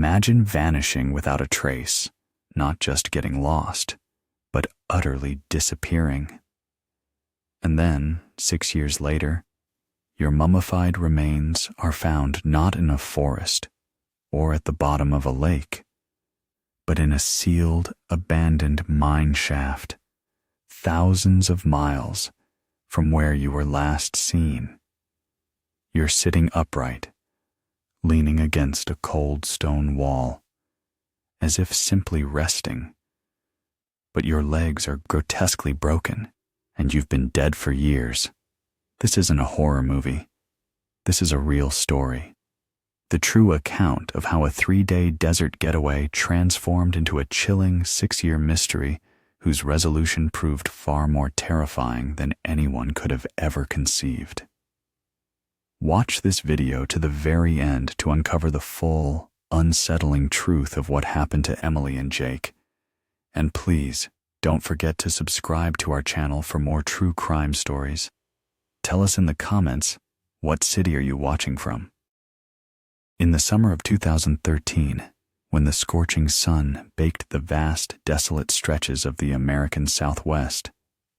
Imagine vanishing without a trace, not just getting lost, but utterly disappearing. And then, 6 years later, your mummified remains are found not in a forest or at the bottom of a lake, but in a sealed, abandoned mine shaft, thousands of miles from where you were last seen. You're sitting upright, leaning against a cold stone wall, as if simply resting. But your legs are grotesquely broken, and you've been dead for years. This isn't a horror movie. This is a real story. The true account of how a 3-day desert getaway transformed into a chilling 6-year mystery whose resolution proved far more terrifying than anyone could have ever conceived. Watch this video to the very end to uncover the full, unsettling truth of what happened to Emily and Jake. And please, don't forget to subscribe to our channel for more true crime stories. Tell us in the comments, what city are you watching from? In the summer of 2013, when the scorching sun baked the vast, desolate stretches of the American Southwest,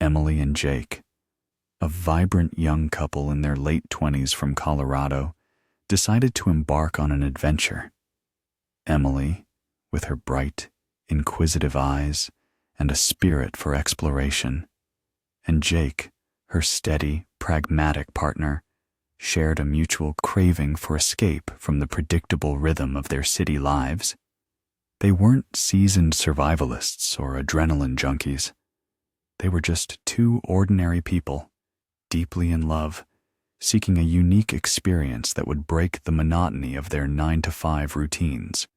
Emily and Jake, a vibrant young couple in their late 20s from Colorado, decided to embark on an adventure. Emily, with her bright, inquisitive eyes and a spirit for exploration, and Jake, her steady, pragmatic partner, shared a mutual craving for escape from the predictable rhythm of their city lives. They weren't seasoned survivalists or adrenaline junkies. They were just two ordinary people, deeply in love, seeking a unique experience that would break the monotony of their 9-to-5 routines.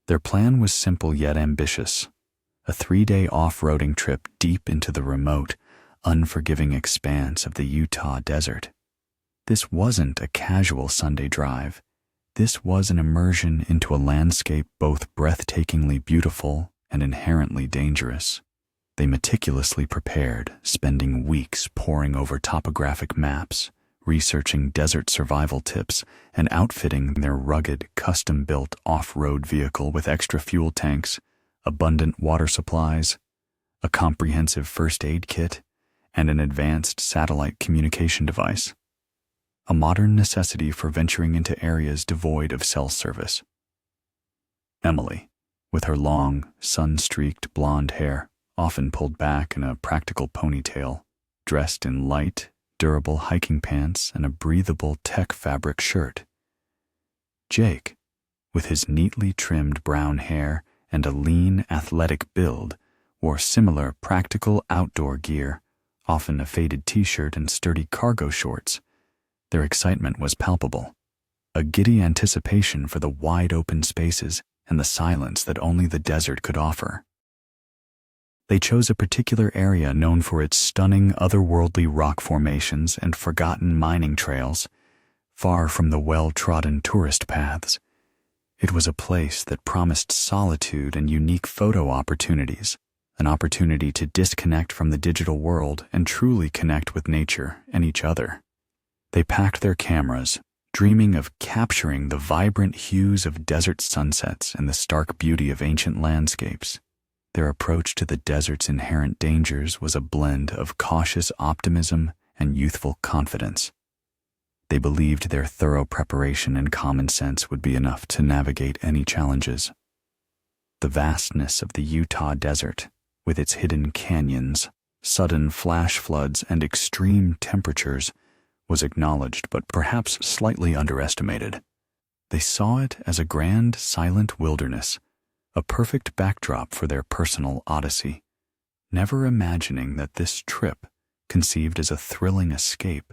Their plan was simple yet ambitious, a 3-day off-roading trip deep into the remote, unforgiving expanse of the Utah desert. This wasn't a casual Sunday drive. This was an immersion into a landscape both breathtakingly beautiful and inherently dangerous. They meticulously prepared, spending weeks poring over topographic maps, researching desert survival tips, and outfitting their rugged, custom-built off-road vehicle with extra fuel tanks, abundant water supplies, a comprehensive first aid kit, and an advanced satellite communication device. A modern necessity for venturing into areas devoid of cell service. Emily, with her long, sun-streaked blonde hair, often pulled back in a practical ponytail, dressed in light, durable hiking pants and a breathable tech fabric shirt. Jake, with his neatly trimmed brown hair and a lean, athletic build, wore similar practical outdoor gear, often a faded t-shirt and sturdy cargo shorts. Their excitement was palpable, a giddy anticipation for the wide-open spaces and the silence that only the desert could offer. They chose a particular area known for its stunning, otherworldly rock formations and forgotten mining trails, far from the well-trodden tourist paths. It was a place that promised solitude and unique photo opportunities, an opportunity to disconnect from the digital world and truly connect with nature and each other. They packed their cameras, dreaming of capturing the vibrant hues of desert sunsets and the stark beauty of ancient landscapes. Their approach to the desert's inherent dangers was a blend of cautious optimism and youthful confidence. They believed their thorough preparation and common sense would be enough to navigate any challenges. The vastness of the Utah desert, with its hidden canyons, sudden flash floods, and extreme temperatures, was acknowledged but perhaps slightly underestimated. They saw it as a grand, silent wilderness, a perfect backdrop for their personal odyssey, never imagining that this trip, conceived as a thrilling escape,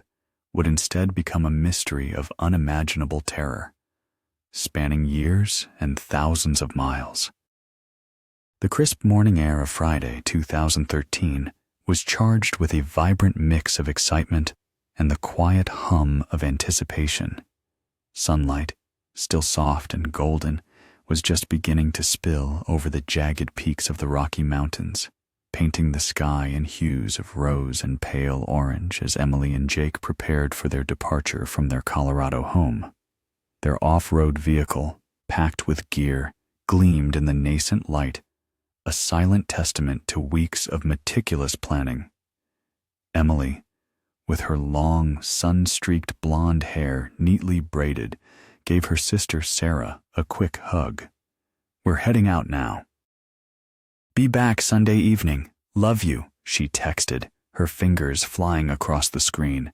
would instead become a mystery of unimaginable terror, spanning years and thousands of miles. The crisp morning air of Friday, 2013, was charged with a vibrant mix of excitement and the quiet hum of anticipation. Sunlight, still soft and golden, was just beginning to spill over the jagged peaks of the Rocky Mountains, painting the sky in hues of rose and pale orange as Emily and Jake prepared for their departure from their Colorado home. Their off-road vehicle, packed with gear, gleamed in the nascent light, a silent testament to weeks of meticulous planning. Emily, with her long, sun-streaked blonde hair neatly braided, gave her sister Sarah a quick hug. "We're heading out now." "Be back Sunday evening. Love you," she texted, her fingers flying across the screen.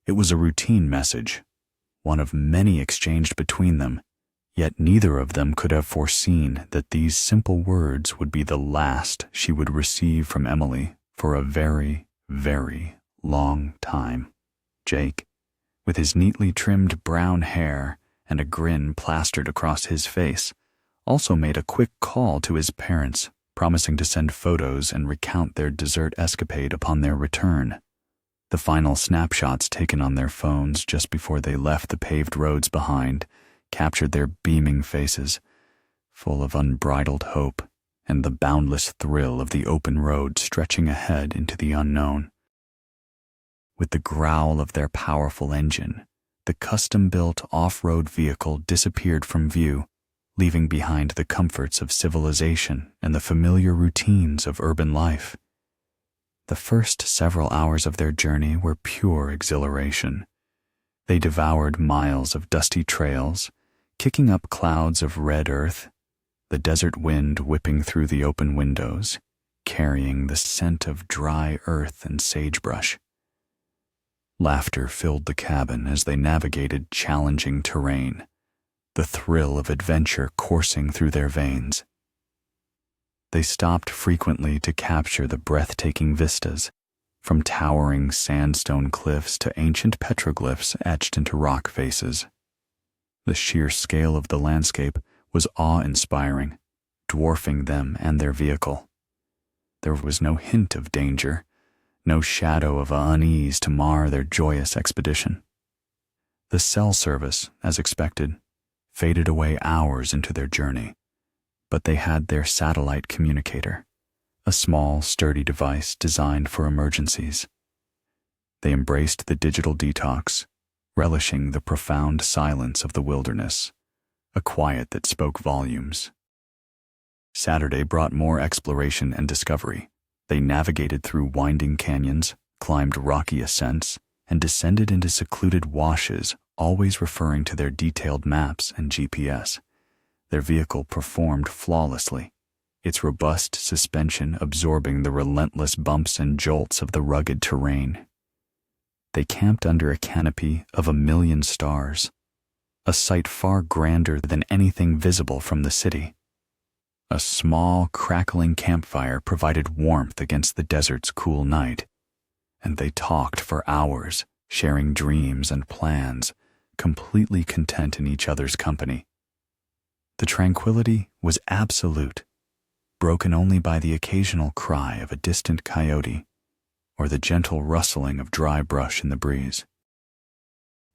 It was a routine message, one of many exchanged between them, yet neither of them could have foreseen that these simple words would be the last she would receive from Emily for a very, very long time. Jake, with his neatly trimmed brown hair and a grin plastered across his face, also made a quick call to his parents, promising to send photos and recount their dessert escapade upon their return. The final snapshots taken on their phones just before they left the paved roads behind captured their beaming faces, full of unbridled hope and the boundless thrill of the open road stretching ahead into the unknown. With the growl of their powerful engine, the custom-built off-road vehicle disappeared from view, leaving behind the comforts of civilization and the familiar routines of urban life. The first several hours of their journey were pure exhilaration. They devoured miles of dusty trails, kicking up clouds of red earth, the desert wind whipping through the open windows, carrying the scent of dry earth and sagebrush. Laughter filled the cabin as they navigated challenging terrain, the thrill of adventure coursing through their veins. They stopped frequently to capture the breathtaking vistas, from towering sandstone cliffs to ancient petroglyphs etched into rock faces. The sheer scale of the landscape was awe-inspiring, dwarfing them and their vehicle. There was no hint of danger, no shadow of unease to mar their joyous expedition. The cell service, as expected, faded away hours into their journey, but they had their satellite communicator, a small, sturdy device designed for emergencies. They embraced the digital detox, relishing the profound silence of the wilderness, a quiet that spoke volumes. Saturday brought more exploration and discovery. They navigated through winding canyons, climbed rocky ascents, and descended into secluded washes, always referring to their detailed maps and GPS. Their vehicle performed flawlessly, its robust suspension absorbing the relentless bumps and jolts of the rugged terrain. They camped under a canopy of 1,000,000 stars, a sight far grander than anything visible from the city. A small, crackling campfire provided warmth against the desert's cool night, and they talked for hours, sharing dreams and plans, completely content in each other's company. The tranquility was absolute, broken only by the occasional cry of a distant coyote or the gentle rustling of dry brush in the breeze.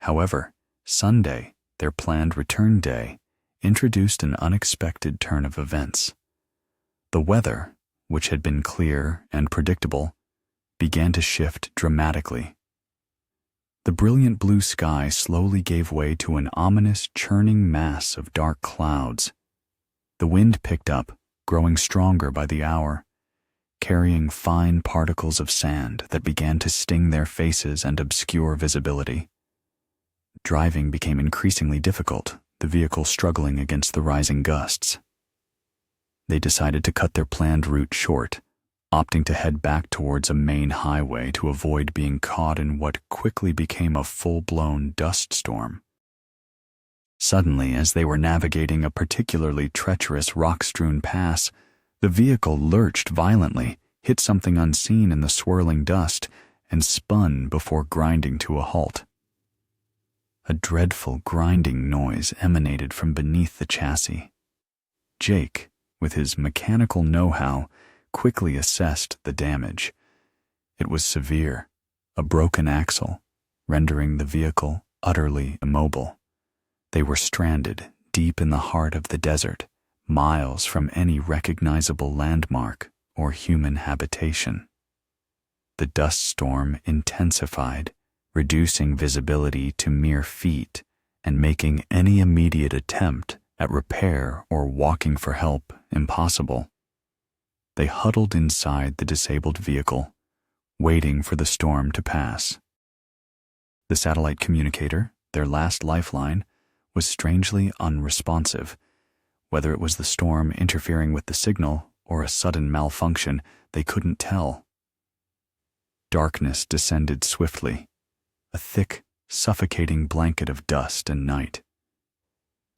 However, Sunday, their planned return day, introduced an unexpected turn of events. The weather, which had been clear and predictable, began to shift dramatically. The brilliant blue sky slowly gave way to an ominous, churning mass of dark clouds. The wind picked up, growing stronger by the hour, carrying fine particles of sand that began to sting their faces and obscure visibility. Driving became increasingly difficult, the vehicle struggling against the rising gusts. They decided to cut their planned route short, opting to head back towards a main highway to avoid being caught in what quickly became a full-blown dust storm. Suddenly, as they were navigating a particularly treacherous rock-strewn pass, the vehicle lurched violently, hit something unseen in the swirling dust, and spun before grinding to a halt. A dreadful grinding noise emanated from beneath the chassis. Jake, with his mechanical know-how, quickly assessed the damage. It was severe, a broken axle, rendering the vehicle utterly immobile. They were stranded deep in the heart of the desert, miles from any recognizable landmark or human habitation. The dust storm intensified, reducing visibility to mere feet and making any immediate attempt At repair or walking for help impossible. They huddled inside the disabled vehicle, waiting for the storm to pass. The satellite communicator, their last lifeline, was strangely unresponsive. Whether it was the storm interfering with the signal or a sudden malfunction, they couldn't tell. Darkness descended swiftly, a thick, suffocating blanket of dust and night.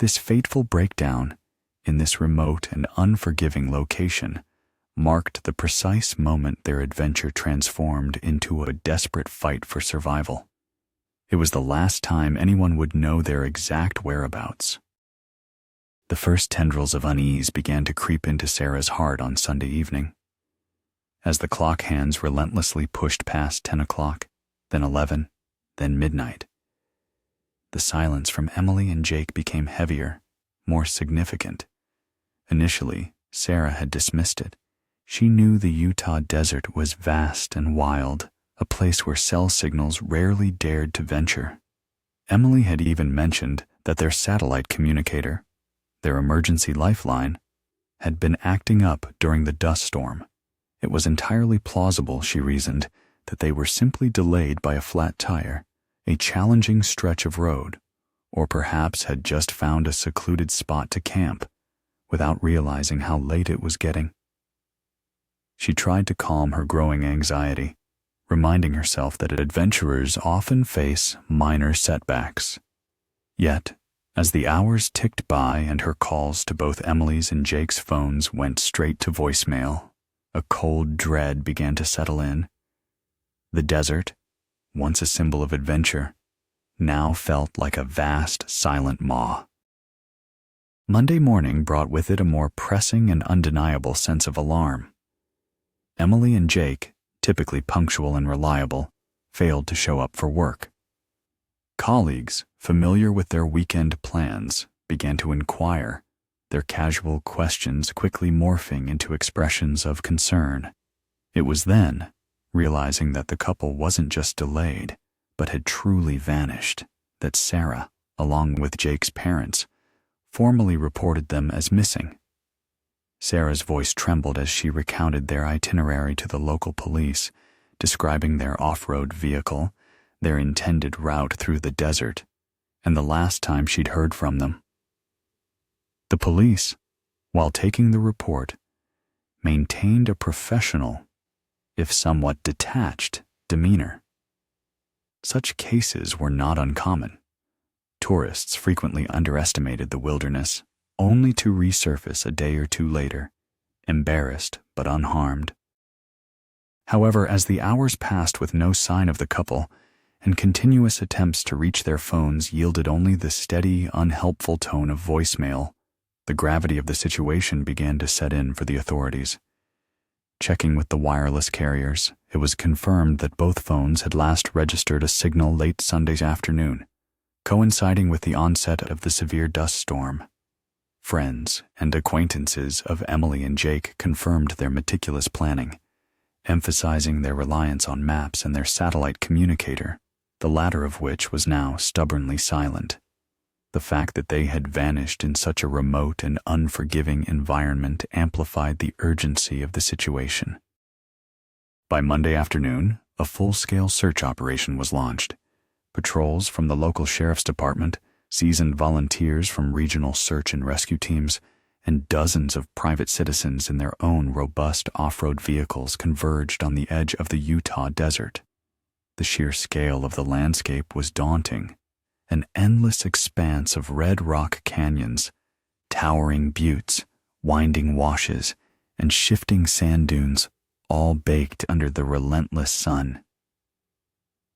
This fateful breakdown, in this remote and unforgiving location, marked the precise moment their adventure transformed into a desperate fight for survival. It was the last time anyone would know their exact whereabouts. The first tendrils of unease began to creep into Sarah's heart on Sunday evening. As the clock hands relentlessly pushed past 10 o'clock, then 11, then midnight, the silence from Emily and Jake became heavier, more significant. Initially, Sarah had dismissed it. She knew the Utah desert was vast and wild, a place where cell signals rarely dared to venture. Emily had even mentioned that their satellite communicator, their emergency lifeline, had been acting up during the dust storm. It was entirely plausible, she reasoned, that they were simply delayed by a flat tire, a challenging stretch of road, or perhaps had just found a secluded spot to camp, without realizing how late it was getting. She tried to calm her growing anxiety, reminding herself that adventurers often face minor setbacks. Yet, as the hours ticked by and her calls to both Emily's and Jake's phones went straight to voicemail, a cold dread began to settle in. The desert, once a symbol of adventure, now felt like a vast, silent maw. Monday morning brought with it a more pressing and undeniable sense of alarm. Emily and Jake, typically punctual and reliable, failed to show up for work. Colleagues, familiar with their weekend plans, began to inquire, their casual questions quickly morphing into expressions of concern. It was then, realizing that the couple wasn't just delayed, but had truly vanished, that Sarah, along with Jake's parents, formally reported them as missing. Sarah's voice trembled as she recounted their itinerary to the local police, describing their off-road vehicle, their intended route through the desert, and the last time she'd heard from them. The police, while taking the report, maintained a professional, if somewhat detached, demeanor. Such cases were not uncommon. Tourists frequently underestimated the wilderness, only to resurface a day or two later, embarrassed but unharmed. However, as the hours passed with no sign of the couple, and continuous attempts to reach their phones yielded only the steady, unhelpful tone of voicemail, the gravity of the situation began to set in for the authorities. Checking with the wireless carriers, it was confirmed that both phones had last registered a signal late Sunday afternoon, coinciding with the onset of the severe dust storm. Friends and acquaintances of Emily and Jake confirmed their meticulous planning, emphasizing their reliance on maps and their satellite communicator, the latter of which was now stubbornly silent. The fact that they had vanished in such a remote and unforgiving environment amplified the urgency of the situation. By Monday afternoon, a full-scale search operation was launched. Patrols from the local sheriff's department, seasoned volunteers from regional search and rescue teams, and dozens of private citizens in their own robust off-road vehicles converged on the edge of the Utah desert. The sheer scale of the landscape was daunting. An endless expanse of red rock canyons, towering buttes, winding washes, and shifting sand dunes, all baked under the relentless sun.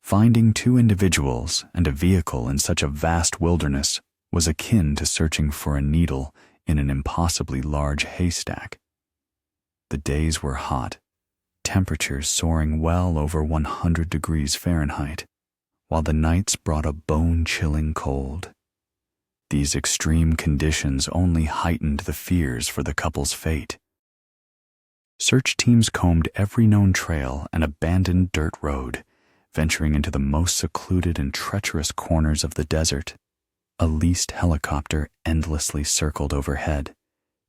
Finding two individuals and a vehicle in such a vast wilderness was akin to searching for a needle in an impossibly large haystack. The days were hot, temperatures soaring well over 100 degrees Fahrenheit, while the nights brought a bone-chilling cold. These extreme conditions only heightened the fears for the couple's fate. Search teams combed every known trail and abandoned dirt road, venturing into the most secluded and treacherous corners of the desert. A leased helicopter endlessly circled overhead,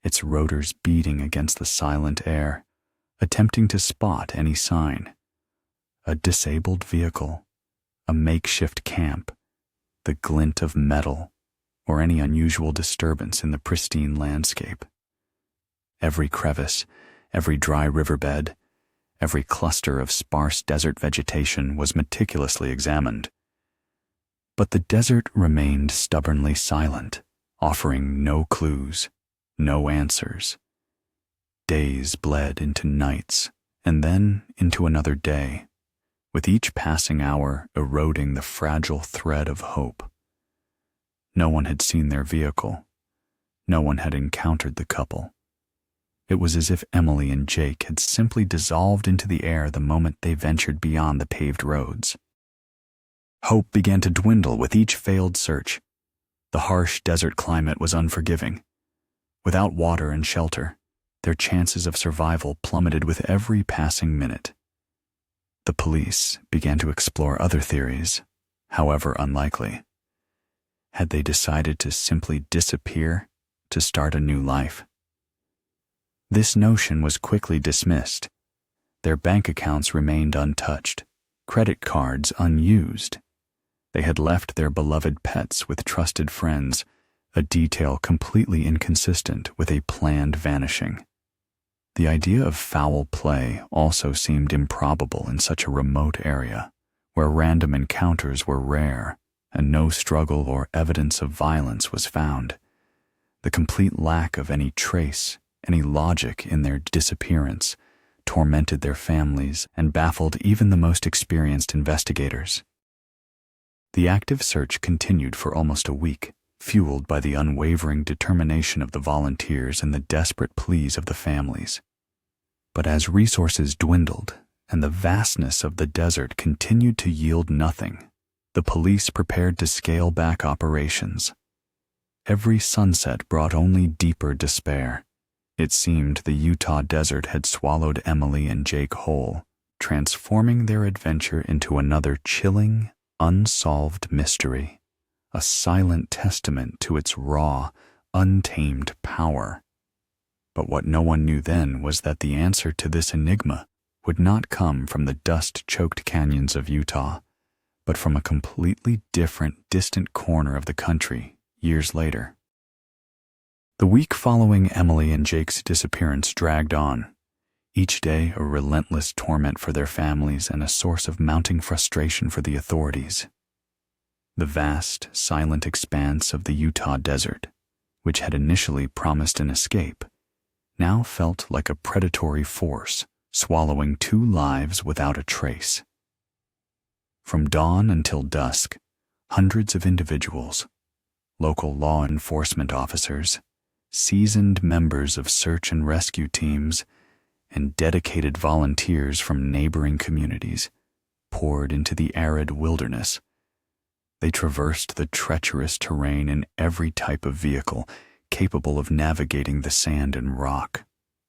its rotors beating against the silent air, attempting to spot any sign. A disabled vehicle, a makeshift camp, the glint of metal, or any unusual disturbance in the pristine landscape. Every crevice, every dry riverbed, every cluster of sparse desert vegetation was meticulously examined. But the desert remained stubbornly silent, offering no clues, no answers. Days bled into nights, and then into another day, with each passing hour eroding the fragile thread of hope. No one had seen their vehicle. No one had encountered the couple. It was as if Emily and Jake had simply dissolved into the air the moment they ventured beyond the paved roads. Hope began to dwindle with each failed search. The harsh desert climate was unforgiving. Without water and shelter, their chances of survival plummeted with every passing minute. The police began to explore other theories, however unlikely. Had they decided to simply disappear to start a new life? This notion was quickly dismissed. Their bank accounts remained untouched, credit cards unused. They had left their beloved pets with trusted friends, a detail completely inconsistent with a planned vanishing. The idea of foul play also seemed improbable in such a remote area, where random encounters were rare and no struggle or evidence of violence was found. The complete lack of any trace, any logic in their disappearance, tormented their families and baffled even the most experienced investigators. The active search continued for almost a week, fueled by the unwavering determination of the volunteers and the desperate pleas of the families. But as resources dwindled and the vastness of the desert continued to yield nothing, the police prepared to scale back operations. Every sunset brought only deeper despair. It seemed the Utah desert had swallowed Emily and Jake whole, transforming their adventure into another chilling, unsolved mystery, a silent testament to its raw, untamed power. But what no one knew then was that the answer to this enigma would not come from the dust-choked canyons of Utah, but from a completely different, distant corner of the country years later. The week following Emily and Jake's disappearance dragged on, each day a relentless torment for their families and a source of mounting frustration for the authorities. The vast, silent expanse of the Utah desert, which had initially promised an escape, now felt like a predatory force swallowing two lives without a trace. From dawn until dusk, hundreds of individuals, local law enforcement officers, seasoned members of search and rescue teams, and dedicated volunteers from neighboring communities poured into the arid wilderness. They traversed the treacherous terrain in every type of vehicle capable of navigating the sand and rock.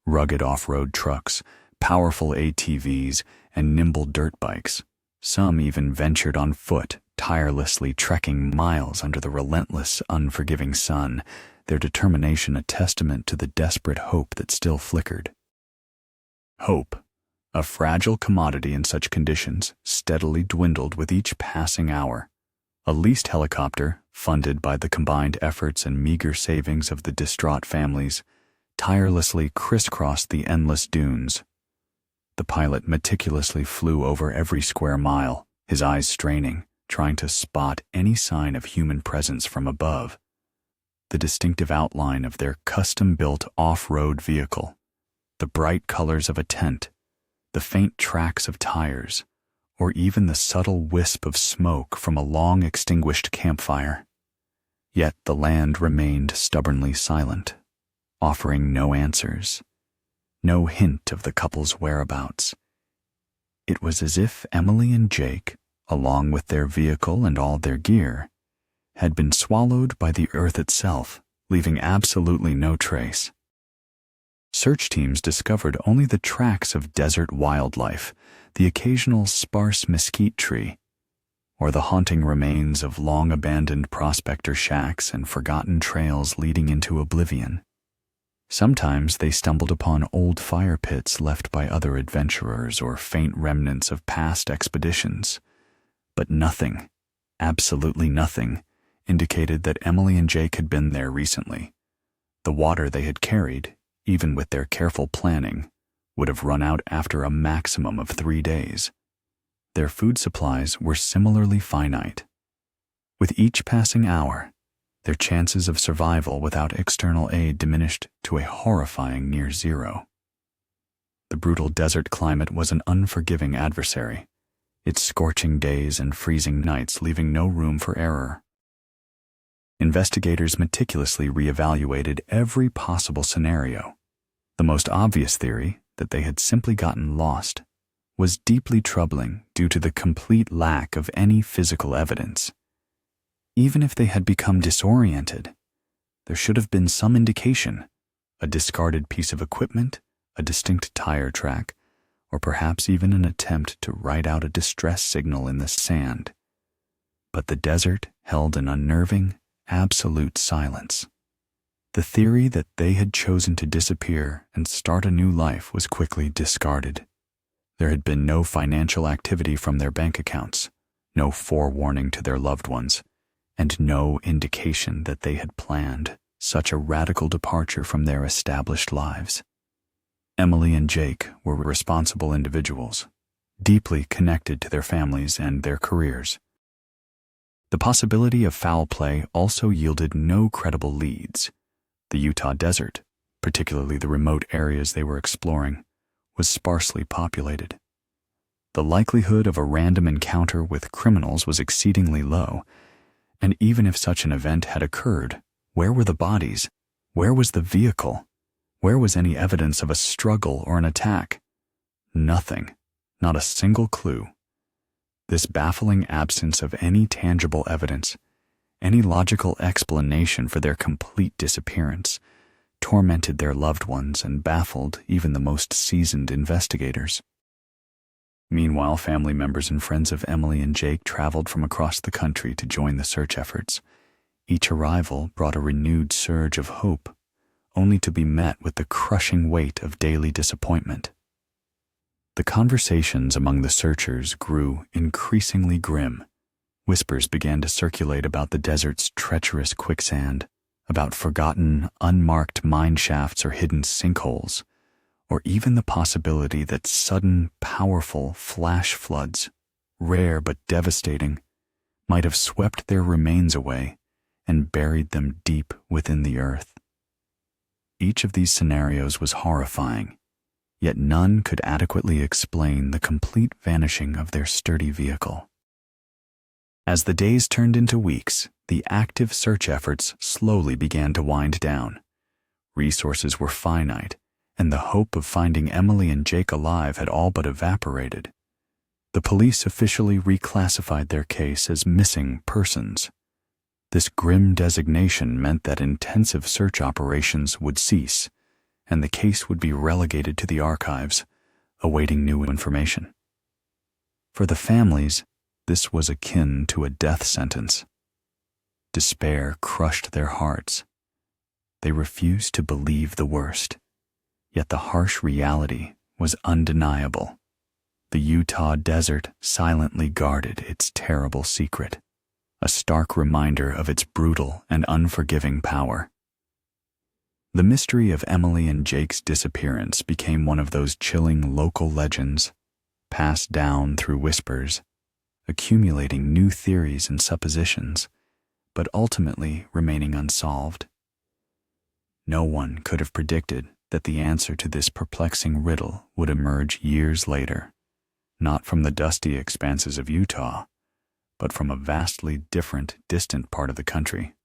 Rugged off-road trucks, powerful ATVs, and nimble dirt bikes. Some even ventured on foot, tirelessly trekking miles under the relentless, unforgiving sun, their determination a testament to the desperate hope that still flickered. Hope, a fragile commodity in such conditions, steadily dwindled with each passing hour. A leased helicopter, funded by the combined efforts and meager savings of the distraught families, tirelessly crisscrossed the endless dunes. The pilot meticulously flew over every square mile, his eyes straining, trying to spot any sign of human presence from above. The distinctive outline of their custom-built off-road vehicle, the bright colors of a tent, the faint tracks of tires, or even the subtle wisp of smoke from a long-extinguished campfire. Yet the land remained stubbornly silent, offering no answers, no hint of the couple's whereabouts. It was as if Emily and Jake, along with their vehicle and all their gear, had been swallowed by the earth itself, leaving absolutely no trace. Search teams discovered only the tracks of desert wildlife, the occasional sparse mesquite tree, or the haunting remains of long-abandoned prospector shacks and forgotten trails leading into oblivion. Sometimes they stumbled upon old fire pits left by other adventurers or faint remnants of past expeditions. But nothing, absolutely nothing, indicated that Emily and Jake had been there recently. The water they had carried, even with their careful planning, would have run out after a maximum of 3 days. Their food supplies were similarly finite. With each passing hour, their chances of survival without external aid diminished to a horrifying near zero. The brutal desert climate was an unforgiving adversary, its scorching days and freezing nights leaving no room for error. Investigators meticulously reevaluated every possible scenario. The most obvious theory, that they had simply gotten lost, was deeply troubling due to the complete lack of any physical evidence. Even if they had become disoriented, there should have been some indication, a discarded piece of equipment, a distinct tire track, or perhaps even an attempt to write out a distress signal in the sand. But the desert held an unnerving, absolute silence. The theory that they had chosen to disappear and start a new life was quickly discarded. There had been no financial activity from their bank accounts, no forewarning to their loved ones, and no indication that they had planned such a radical departure from their established lives. Emily and Jake were responsible individuals, deeply connected to their families and their careers. The possibility of foul play also yielded no credible leads. The Utah desert, particularly the remote areas they were exploring, was sparsely populated. The likelihood of a random encounter with criminals was exceedingly low, and even if such an event had occurred, where were the bodies? Where was the vehicle? Where was any evidence of a struggle or an attack? Nothing, not a single clue. This baffling absence of any tangible evidence, any logical explanation for their complete disappearance, tormented their loved ones and baffled even the most seasoned investigators. Meanwhile, family members and friends of Emily and Jake traveled from across the country to join the search efforts. Each arrival brought a renewed surge of hope, only to be met with the crushing weight of daily disappointment. The conversations among the searchers grew increasingly grim. Whispers began to circulate about the desert's treacherous quicksand, about forgotten, unmarked mine shafts or hidden sinkholes, or even the possibility that sudden, powerful flash floods, rare but devastating, might have swept their remains away and buried them deep within the earth. Each of these scenarios was horrifying, yet none could adequately explain the complete vanishing of their sturdy vehicle. As the days turned into weeks, the active search efforts slowly began to wind down. Resources were finite, and the hope of finding Emily and Jake alive had all but evaporated. The police officially reclassified their case as missing persons. This grim designation meant that intensive search operations would cease, and the case would be relegated to the archives, awaiting new information. For the families, this was akin to a death sentence. Despair crushed their hearts. They refused to believe the worst, yet the harsh reality was undeniable. The Utah desert silently guarded its terrible secret, a stark reminder of its brutal and unforgiving power. The mystery of Emily and Jake's disappearance became one of those chilling local legends, passed down through whispers, accumulating new theories and suppositions, but ultimately remaining unsolved. No one could have predicted that the answer to this perplexing riddle would emerge years later, not from the dusty expanses of Utah, but from a vastly different, distant part of the country.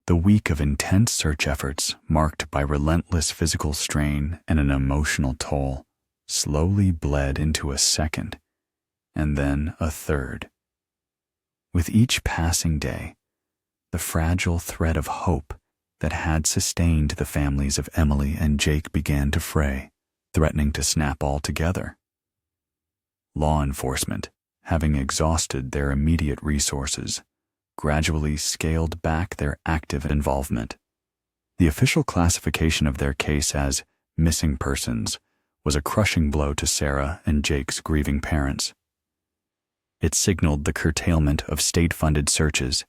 The week of intense search efforts, marked by relentless physical strain and an emotional toll, slowly bled into a second, and then a third. With each passing day, the fragile thread of hope that had sustained the families of Emily and Jake began to fray, threatening to snap altogether. Law enforcement having exhausted their immediate resources, gradually scaled back their active involvement. The official classification of their case as missing persons was a crushing blow to Sarah and Jake's grieving parents. It signaled the curtailment of state-funded searches,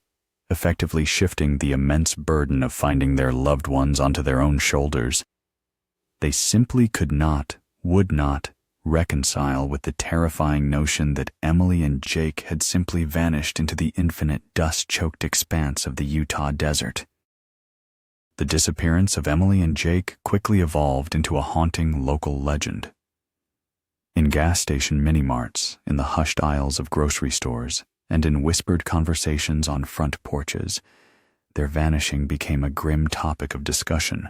effectively shifting the immense burden of finding their loved ones onto their own shoulders. They simply could not, would not, reconcile with the terrifying notion that Emily and Jake had simply vanished into the infinite dust-choked expanse of the Utah desert. The disappearance of Emily and Jake quickly evolved into a haunting local legend. In gas station mini-marts, in the hushed aisles of grocery stores, and in whispered conversations on front porches, their vanishing became a grim topic of discussion.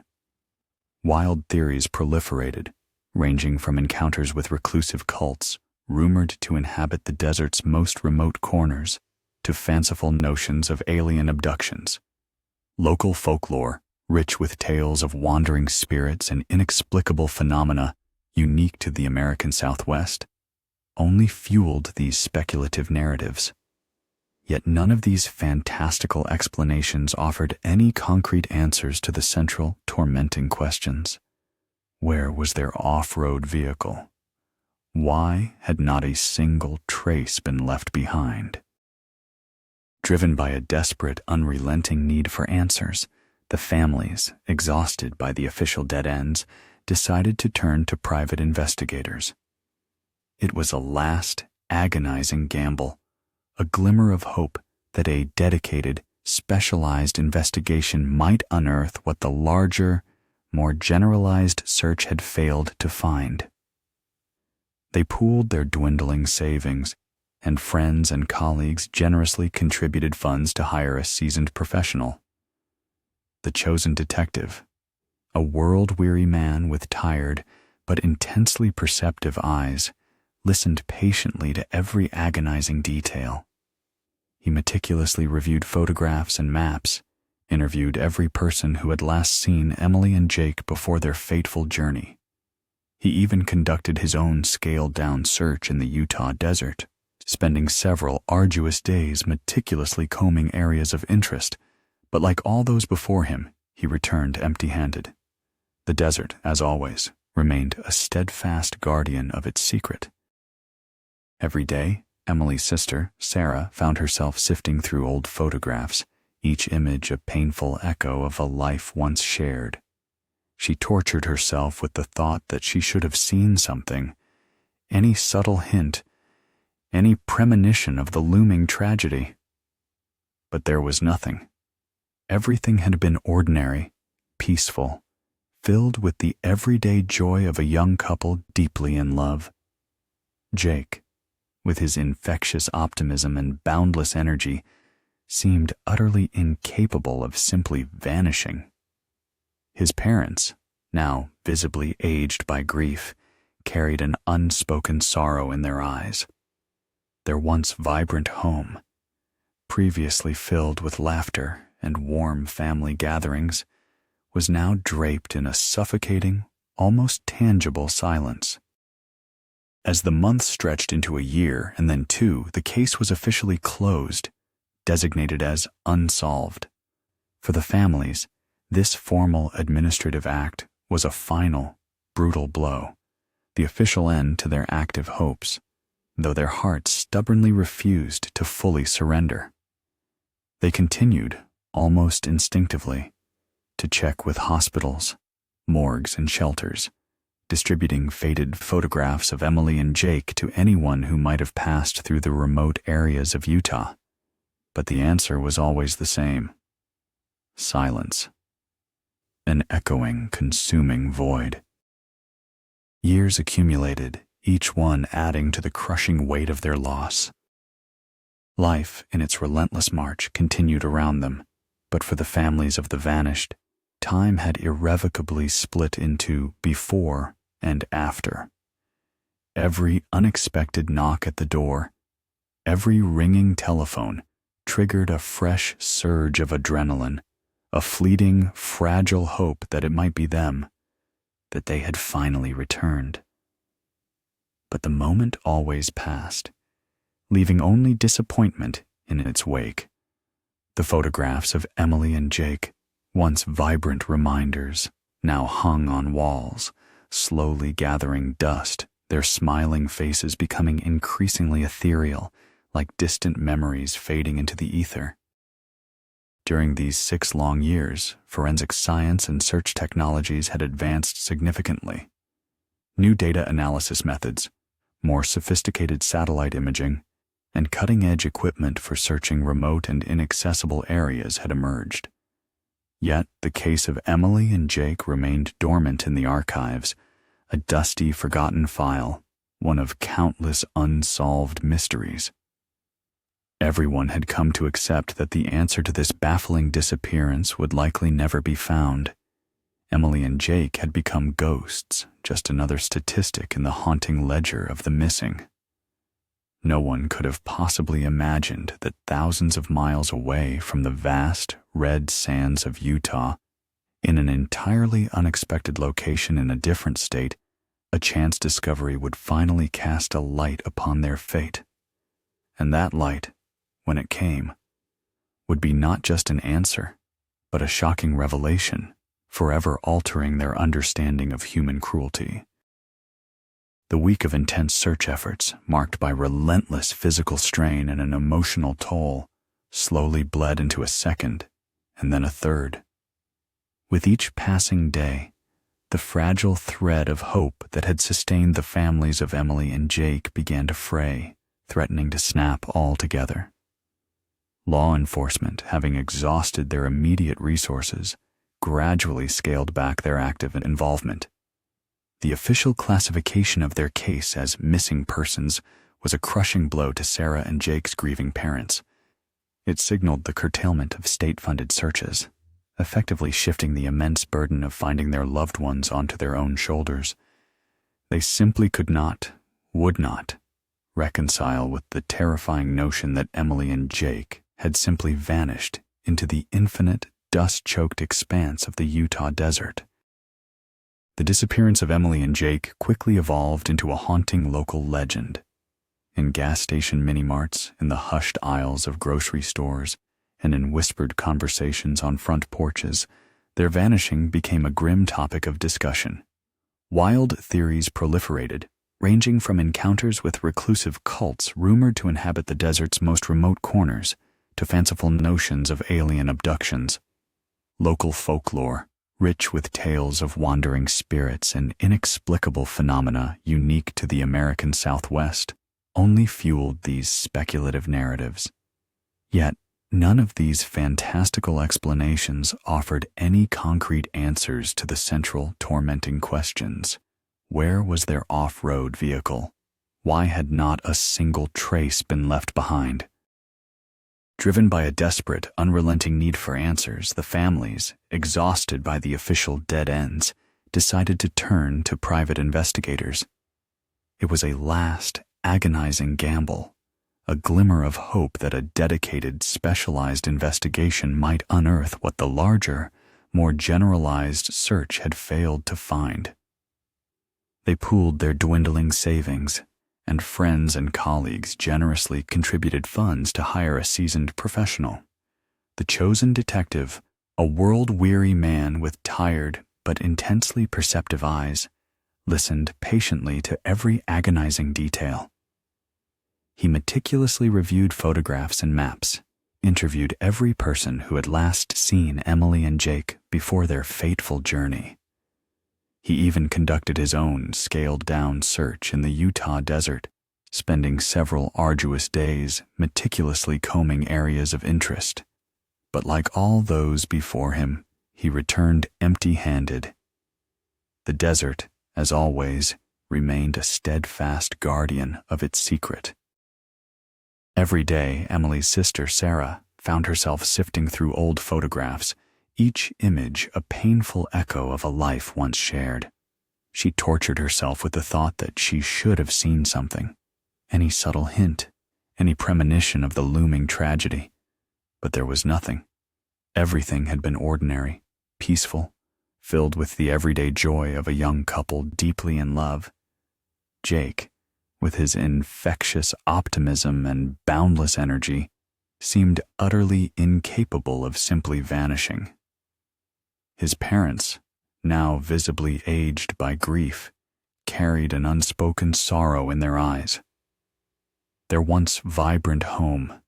Wild theories proliferated, ranging from encounters with reclusive cults, rumored to inhabit the desert's most remote corners, to fanciful notions of alien abductions. Local folklore, rich with tales of wandering spirits and inexplicable phenomena unique to the American Southwest, only fueled these speculative narratives. Yet none of these fantastical explanations offered any concrete answers to the central, tormenting questions. Where was their off-road vehicle? Why had not a single trace been left behind? Driven by a desperate, unrelenting need for answers, the families, exhausted by the official dead ends, decided to turn to private investigators. It was a last, agonizing gamble, a glimmer of hope that a dedicated, specialized investigation might unearth what the larger, more generalized search had failed to find. They pooled their dwindling savings, and friends and colleagues generously contributed funds to hire a seasoned professional. The chosen detective, a world-weary man with tired but intensely perceptive eyes, listened patiently to every agonizing detail. He meticulously reviewed photographs and maps, interviewed every person who had last seen Emily and Jake before their fateful journey. He even conducted his own scaled-down search in the Utah desert, spending several arduous days meticulously combing areas of interest, but like all those before him, he returned empty-handed. The desert, as always, remained a steadfast guardian of its secret. Every day, Emily's sister, Sarah, found herself sifting through old photographs, each image a painful echo of a life once shared. She tortured herself with the thought that she should have seen something, any subtle hint, any premonition of the looming tragedy. But there was nothing. Everything had been ordinary, peaceful, filled with the everyday joy of a young couple deeply in love. Jake, with his infectious optimism and boundless energy, seemed utterly incapable of simply vanishing. His parents, now visibly aged by grief, carried an unspoken sorrow in their eyes. Their once vibrant home, previously filled with laughter and warm family gatherings, was now draped in a suffocating, almost tangible silence. As the months stretched into a year and then two, the case was officially closed, designated as unsolved. For the families, this formal administrative act was a final, brutal blow, the official end to their active hopes, though their hearts stubbornly refused to fully surrender. They continued, almost instinctively, to check with hospitals, morgues, and shelters, distributing faded photographs of Emily and Jake to anyone who might have passed through the remote areas of Utah. But the answer was always the same: silence. An echoing, consuming void. Years accumulated, each one adding to the crushing weight of their loss. Life, in its relentless march, continued around them, but for the families of the vanished, time had irrevocably split into before and after. Every unexpected knock at the door, every ringing telephone, triggered a fresh surge of adrenaline, a fleeting, fragile hope that it might be them, that they had finally returned. But the moment always passed, leaving only disappointment in its wake. The photographs of Emily and Jake, once vibrant reminders, now hung on walls, slowly gathering dust, their smiling faces becoming increasingly ethereal, like distant memories fading into the ether. During these 6 long years, forensic science and search technologies had advanced significantly. New data analysis methods, more sophisticated satellite imaging, and cutting-edge equipment for searching remote and inaccessible areas had emerged. Yet the case of Emily and Jake remained dormant in the archives, a dusty, forgotten file, one of countless unsolved mysteries. Everyone had come to accept that the answer to this baffling disappearance would likely never be found. Emily and Jake had become ghosts, just another statistic in the haunting ledger of the missing. No one could have possibly imagined that thousands of miles away from the vast, red sands of Utah, in an entirely unexpected location in a different state, a chance discovery would finally cast a light upon their fate. And that light, when it came, would be not just an answer, but a shocking revelation, forever altering their understanding of human cruelty. The week of intense search efforts, marked by relentless physical strain and an emotional toll, slowly bled into a second, and then a third. With each passing day, the fragile thread of hope that had sustained the families of Emily and Jake began to fray, threatening to snap altogether. Law enforcement, having exhausted their immediate resources, gradually scaled back their active involvement. The official classification of their case as missing persons was a crushing blow to Sarah and Jake's grieving parents. It signaled the curtailment of state-funded searches, effectively shifting the immense burden of finding their loved ones onto their own shoulders. They simply could not, would not, reconcile with the terrifying notion that Emily and Jake had simply vanished into the infinite, dust-choked expanse of the Utah desert. The disappearance of Emily and Jake quickly evolved into a haunting local legend. In gas station mini-marts, in the hushed aisles of grocery stores, and in whispered conversations on front porches, their vanishing became a grim topic of discussion. Wild theories proliferated, ranging from encounters with reclusive cults rumored to inhabit the desert's most remote corners, to fanciful notions of alien abductions. Local folklore, rich with tales of wandering spirits and inexplicable phenomena unique to the American Southwest, only fueled these speculative narratives. Yet, none of these fantastical explanations offered any concrete answers to the central, tormenting questions. Where was their off-road vehicle? Why had not a single trace been left behind? Driven by a desperate, unrelenting need for answers, the families, exhausted by the official dead ends, decided to turn to private investigators. It was a last, agonizing gamble, a glimmer of hope that a dedicated, specialized investigation might unearth what the larger, more generalized search had failed to find. They pooled their dwindling savings, and friends and colleagues generously contributed funds to hire a seasoned professional. The chosen detective, a world-weary man with tired but intensely perceptive eyes, listened patiently to every agonizing detail. He meticulously reviewed photographs and maps, interviewed every person who had last seen Emily and Jake before their fateful journey. He even conducted his own scaled-down search in the Utah desert, spending several arduous days meticulously combing areas of interest. But like all those before him, he returned empty-handed. The desert, as always, remained a steadfast guardian of its secret. Every day, Emily's sister, Sarah, found herself sifting through old photographs, each image a painful echo of a life once shared. She tortured herself with the thought that she should have seen something, any subtle hint, any premonition of the looming tragedy. But there was nothing. Everything had been ordinary, peaceful, filled with the everyday joy of a young couple deeply in love. Jake, with his infectious optimism and boundless energy, seemed utterly incapable of simply vanishing. His parents, now visibly aged by grief, carried an unspoken sorrow in their eyes. Their once vibrant home,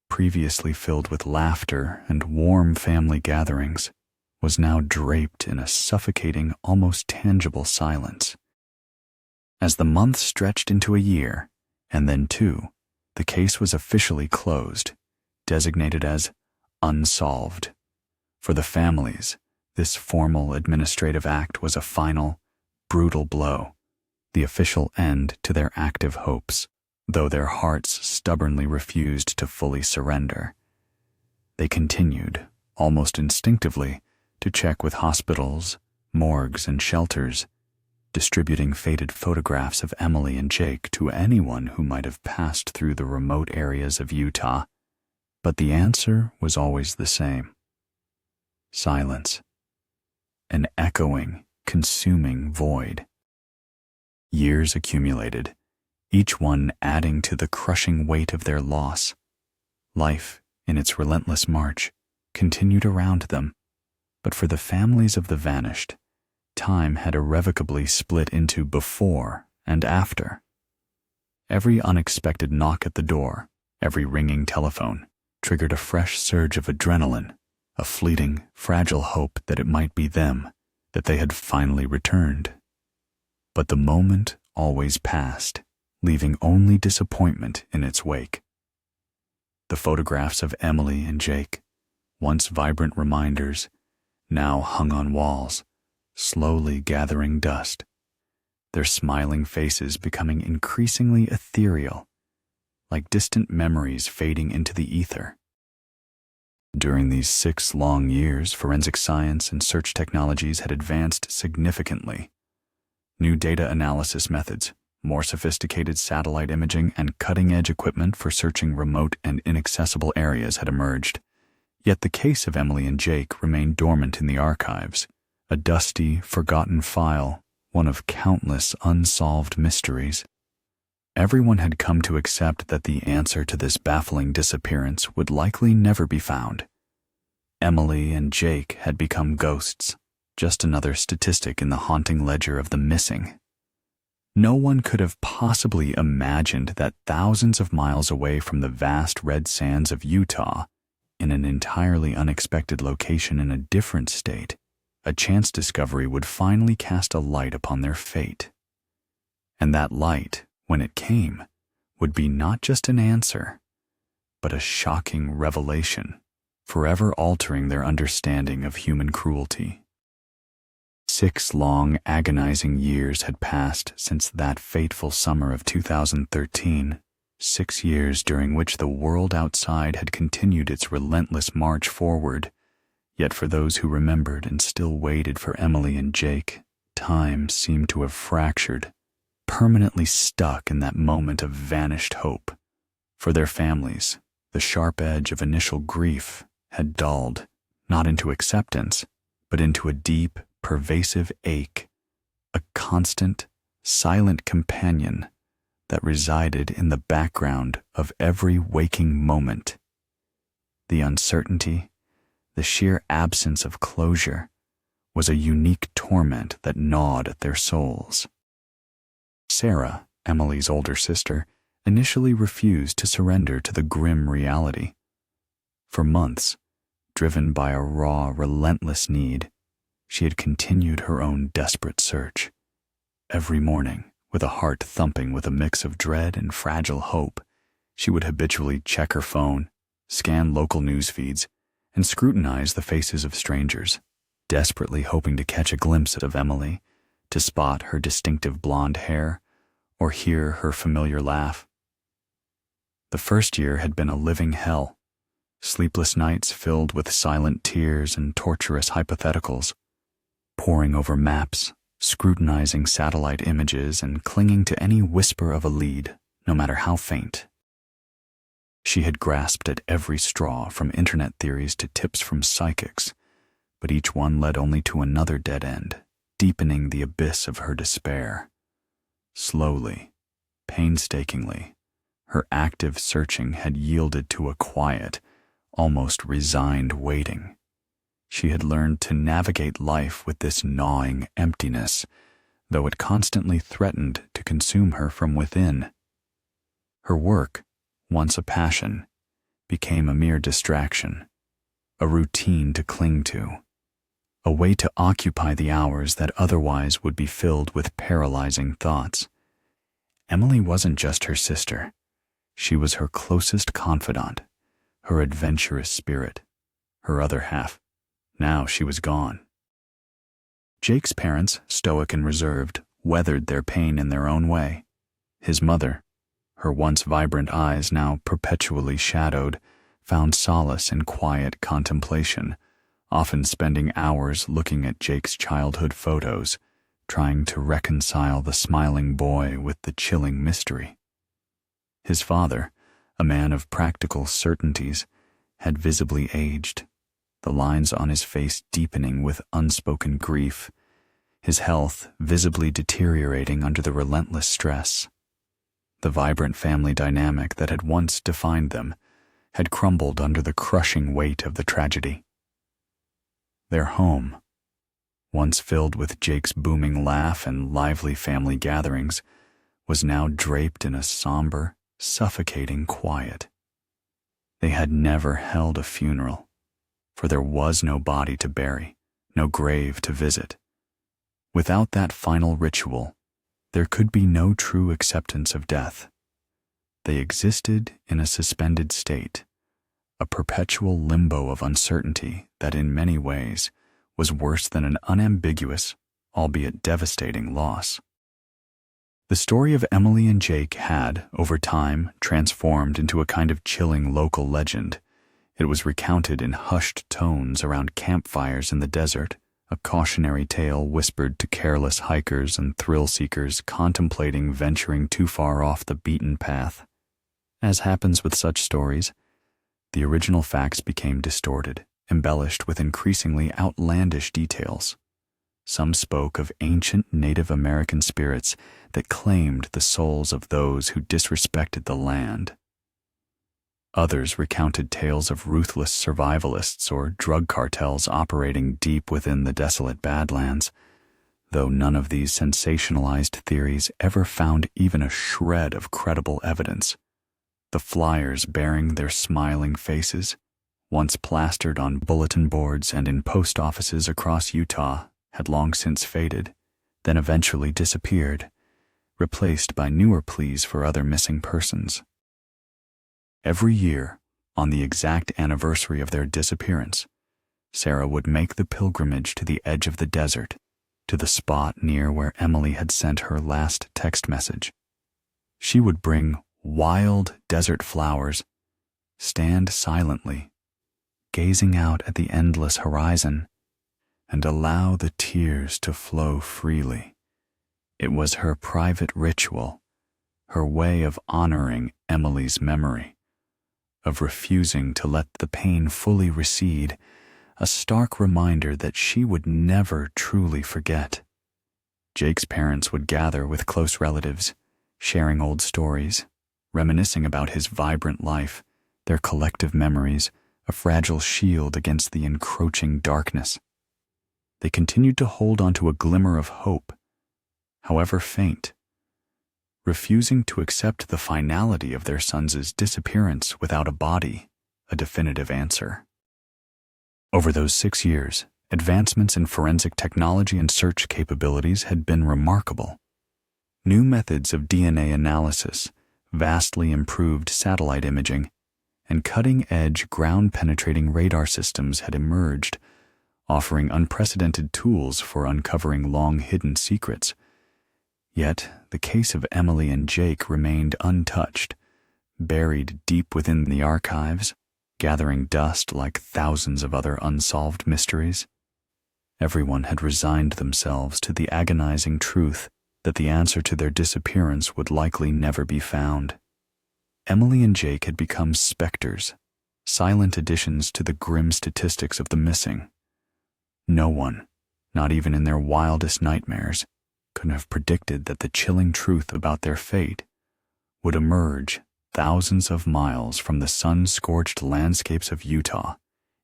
previously filled with laughter and warm family gatherings, was now draped in a suffocating, almost tangible silence. As the month stretched into a year, and then two, the case was officially closed, designated as unsolved. For the families, this formal administrative act was a final, brutal blow, the official end to their active hopes, though their hearts stubbornly refused to fully surrender. They continued, almost instinctively, to check with hospitals, morgues, and shelters, distributing faded photographs of Emily and Jake to anyone who might have passed through the remote areas of Utah. But the answer was always the same. Silence. An echoing, consuming void. Years accumulated, each one adding to the crushing weight of their loss. Life, in its relentless march, continued around them, but for the families of the vanished, time had irrevocably split into before and after. Every unexpected knock at the door, every ringing telephone, triggered a fresh surge of adrenaline, a fleeting, fragile hope that it might be them, that they had finally returned. But the moment always passed, leaving only disappointment in its wake. The photographs of Emily and Jake, once vibrant reminders, now hung on walls, slowly gathering dust, their smiling faces becoming increasingly ethereal, like distant memories fading into the ether. During these 6 long years, forensic science and search technologies had advanced significantly. New data analysis methods, more sophisticated satellite imaging, and cutting-edge equipment for searching remote and inaccessible areas had emerged. Yet the case of Emily and Jake remained dormant in the archives, a dusty, forgotten file, one of countless unsolved mysteries. Everyone had come to accept that the answer to this baffling disappearance would likely never be found. Emily and Jake had become ghosts, just another statistic in the haunting ledger of the missing. No one could have possibly imagined that thousands of miles away from the vast red sands of Utah, in an entirely unexpected location in a different state, a chance discovery would finally cast a light upon their fate. And that light, when it came, would be not just an answer, but a shocking revelation, forever altering their understanding of human cruelty. 6 long, agonizing years had passed since that fateful summer of 2013, 6 years during which the world outside had continued its relentless march forward. Yet for those who remembered and still waited for Emily and Jake, time seemed to have fractured, permanently stuck in that moment of vanished hope. For their families, the sharp edge of initial grief had dulled, not into acceptance, but into a deep, pervasive ache, a constant, silent companion that resided in the background of every waking moment. The uncertainty, the sheer absence of closure, was a unique torment that gnawed at their souls. Sarah, Emily's older sister, initially refused to surrender to the grim reality. For months, driven by a raw, relentless need, she had continued her own desperate search. Every morning, with a heart thumping with a mix of dread and fragile hope, she would habitually check her phone, scan local news feeds, and scrutinize the faces of strangers, desperately hoping to catch a glimpse of Emily, to spot her distinctive blonde hair, or hear her familiar laugh. The first year had been a living hell, sleepless nights filled with silent tears and torturous hypotheticals, poring over maps, scrutinizing satellite images, and clinging to any whisper of a lead, no matter how faint. She had grasped at every straw, from internet theories to tips from psychics, but each one led only to another dead end, deepening the abyss of her despair. Slowly, Painstakingly, her active searching had yielded to a quiet, almost resigned waiting. She had learned to navigate life with this gnawing emptiness, though it constantly threatened to consume her from within. Her work, once a passion, became a mere distraction, a routine to cling to, a way to occupy the hours that otherwise would be filled with paralyzing thoughts. Emily wasn't just her sister. She was her closest confidant, her adventurous spirit, her other half. Now she was gone. Jake's parents, stoic and reserved, weathered their pain in their own way. His mother, her once vibrant eyes now perpetually shadowed, found solace in quiet contemplation, often spending hours looking at Jake's childhood photos, trying to reconcile the smiling boy with the chilling mystery. His father, a man of practical certainties, had visibly aged, the lines on his face deepening with unspoken grief, his health visibly deteriorating under the relentless stress. The vibrant family dynamic that had once defined them had crumbled under the crushing weight of the tragedy. Their home, once filled with Jake's booming laugh and lively family gatherings, was now draped in a somber, suffocating quiet. They had never held a funeral, for there was no body to bury, no grave to visit. Without that final ritual, there could be no true acceptance of death. They existed in a suspended state, a perpetual limbo of uncertainty that in many ways was worse than an unambiguous, albeit devastating loss. The story of Emily and Jake had, over time, transformed into a kind of chilling local legend. It was recounted in hushed tones around campfires in the desert, a cautionary tale whispered to careless hikers and thrill-seekers contemplating venturing too far off the beaten path. As happens with such stories, the original facts became distorted, embellished with increasingly outlandish details. Some spoke of ancient Native American spirits that claimed the souls of those who disrespected the land. Others recounted tales of ruthless survivalists or drug cartels operating deep within the desolate Badlands, though none of these sensationalized theories ever found even a shred of credible evidence. The flyers bearing their smiling faces, once plastered on bulletin boards and in post offices across Utah, had long since faded, then eventually disappeared, replaced by newer pleas for other missing persons. Every year, on the exact anniversary of their disappearance, Sarah would make the pilgrimage to the edge of the desert, to the spot near where Emily had sent her last text message. She would bring wild desert flowers, stand silently, gazing out at the endless horizon, and allow the tears to flow freely. It was her private ritual, her way of honoring Emily's memory, of refusing to let the pain fully recede, a stark reminder that she would never truly forget. Jake's parents would gather with close relatives, sharing old stories, reminiscing about his vibrant life, their collective memories, a fragile shield against the encroaching darkness. They continued to hold onto a glimmer of hope, however faint, refusing to accept the finality of their son's disappearance without a body, a definitive answer. Over those 6 years, advancements in forensic technology and search capabilities had been remarkable. New methods of DNA analysis, vastly improved satellite imaging, and cutting-edge ground-penetrating radar systems had emerged, offering unprecedented tools for uncovering long-hidden secrets. Yet, the case of Emily and Jake remained untouched, buried deep within the archives, gathering dust like thousands of other unsolved mysteries. Everyone had resigned themselves to the agonizing truth that the answer to their disappearance would likely never be found. Emily and Jake had become specters, silent additions to the grim statistics of the missing. No one, not even in their wildest nightmares, could have predicted that the chilling truth about their fate would emerge thousands of miles from the sun-scorched landscapes of Utah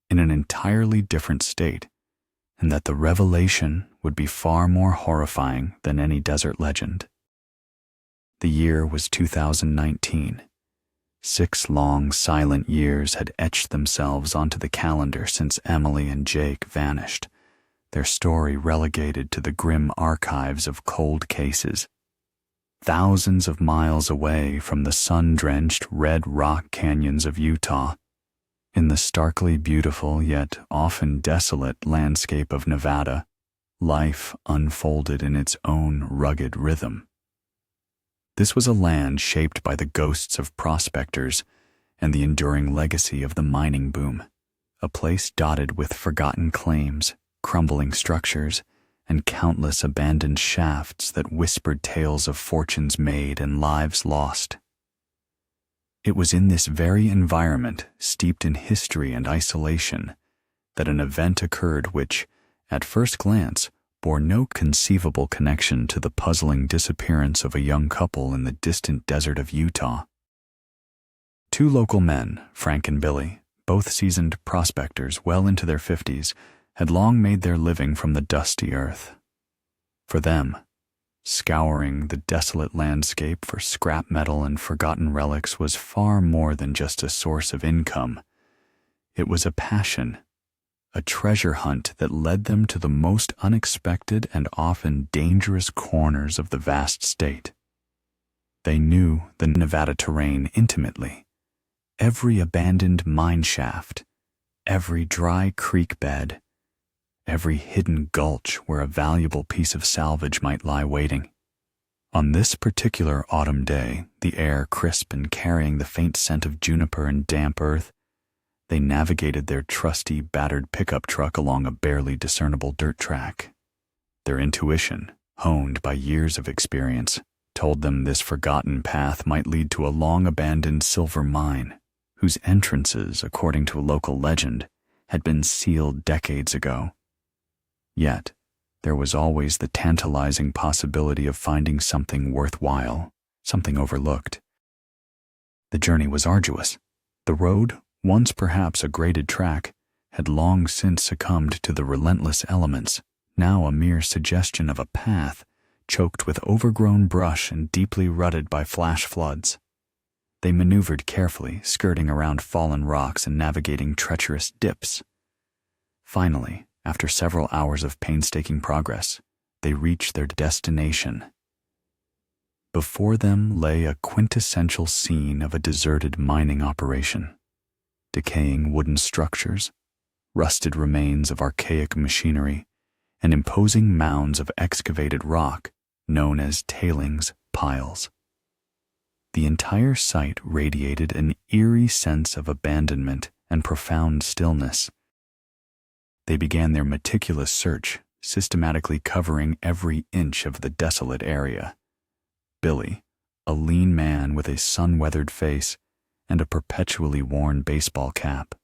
in an entirely different state, and that the revelation would be far more horrifying than any desert legend. The year was 2019. 6 long, silent years had etched themselves onto the calendar since Emily and Jake vanished, their story relegated to the grim archives of cold cases. Thousands of miles away from the sun-drenched red rock canyons of Utah, in the starkly beautiful yet often desolate landscape of Nevada, life unfolded in its own rugged rhythm. This was a land shaped by the ghosts of prospectors and the enduring legacy of the mining boom, a place dotted with forgotten claims, crumbling structures, and countless abandoned shafts that whispered tales of fortunes made and lives lost. It was in this very environment, steeped in history and isolation, that an event occurred which, at first glance, bore no conceivable connection to the puzzling disappearance of a young couple in the distant desert of Utah. 2 local men, Frank and Billy, both seasoned prospectors well into their 50s, had long made their living from the dusty earth. For them, scouring the desolate landscape for scrap metal and forgotten relics was far more than just a source of income. It was a passion, a treasure hunt that led them to the most unexpected and often dangerous corners of the vast state. They knew the Nevada terrain intimately. Every abandoned mine shaft, every dry creek bed, every hidden gulch where a valuable piece of salvage might lie waiting. On this particular autumn day, the air crisp and carrying the faint scent of juniper and damp earth, they navigated their trusty, battered pickup truck along a barely discernible dirt track. Their intuition, honed by years of experience, told them this forgotten path might lead to a long-abandoned silver mine, whose entrances, according to a local legend, had been sealed decades ago. Yet, there was always the tantalizing possibility of finding something worthwhile, something overlooked. The journey was arduous. The road, once perhaps a graded track, had long since succumbed to the relentless elements, now a mere suggestion of a path, choked with overgrown brush and deeply rutted by flash floods. They maneuvered carefully, skirting around fallen rocks and navigating treacherous dips. Finally, after several hours of painstaking progress, they reached their destination. Before them lay a quintessential scene of a deserted mining operation. Decaying wooden structures, rusted remains of archaic machinery, and imposing mounds of excavated rock known as tailings piles. The entire site radiated an eerie sense of abandonment and profound stillness. They began their meticulous search, systematically covering every inch of the desolate area. Billy, a lean man with a sun-weathered face and a perpetually worn baseball cap,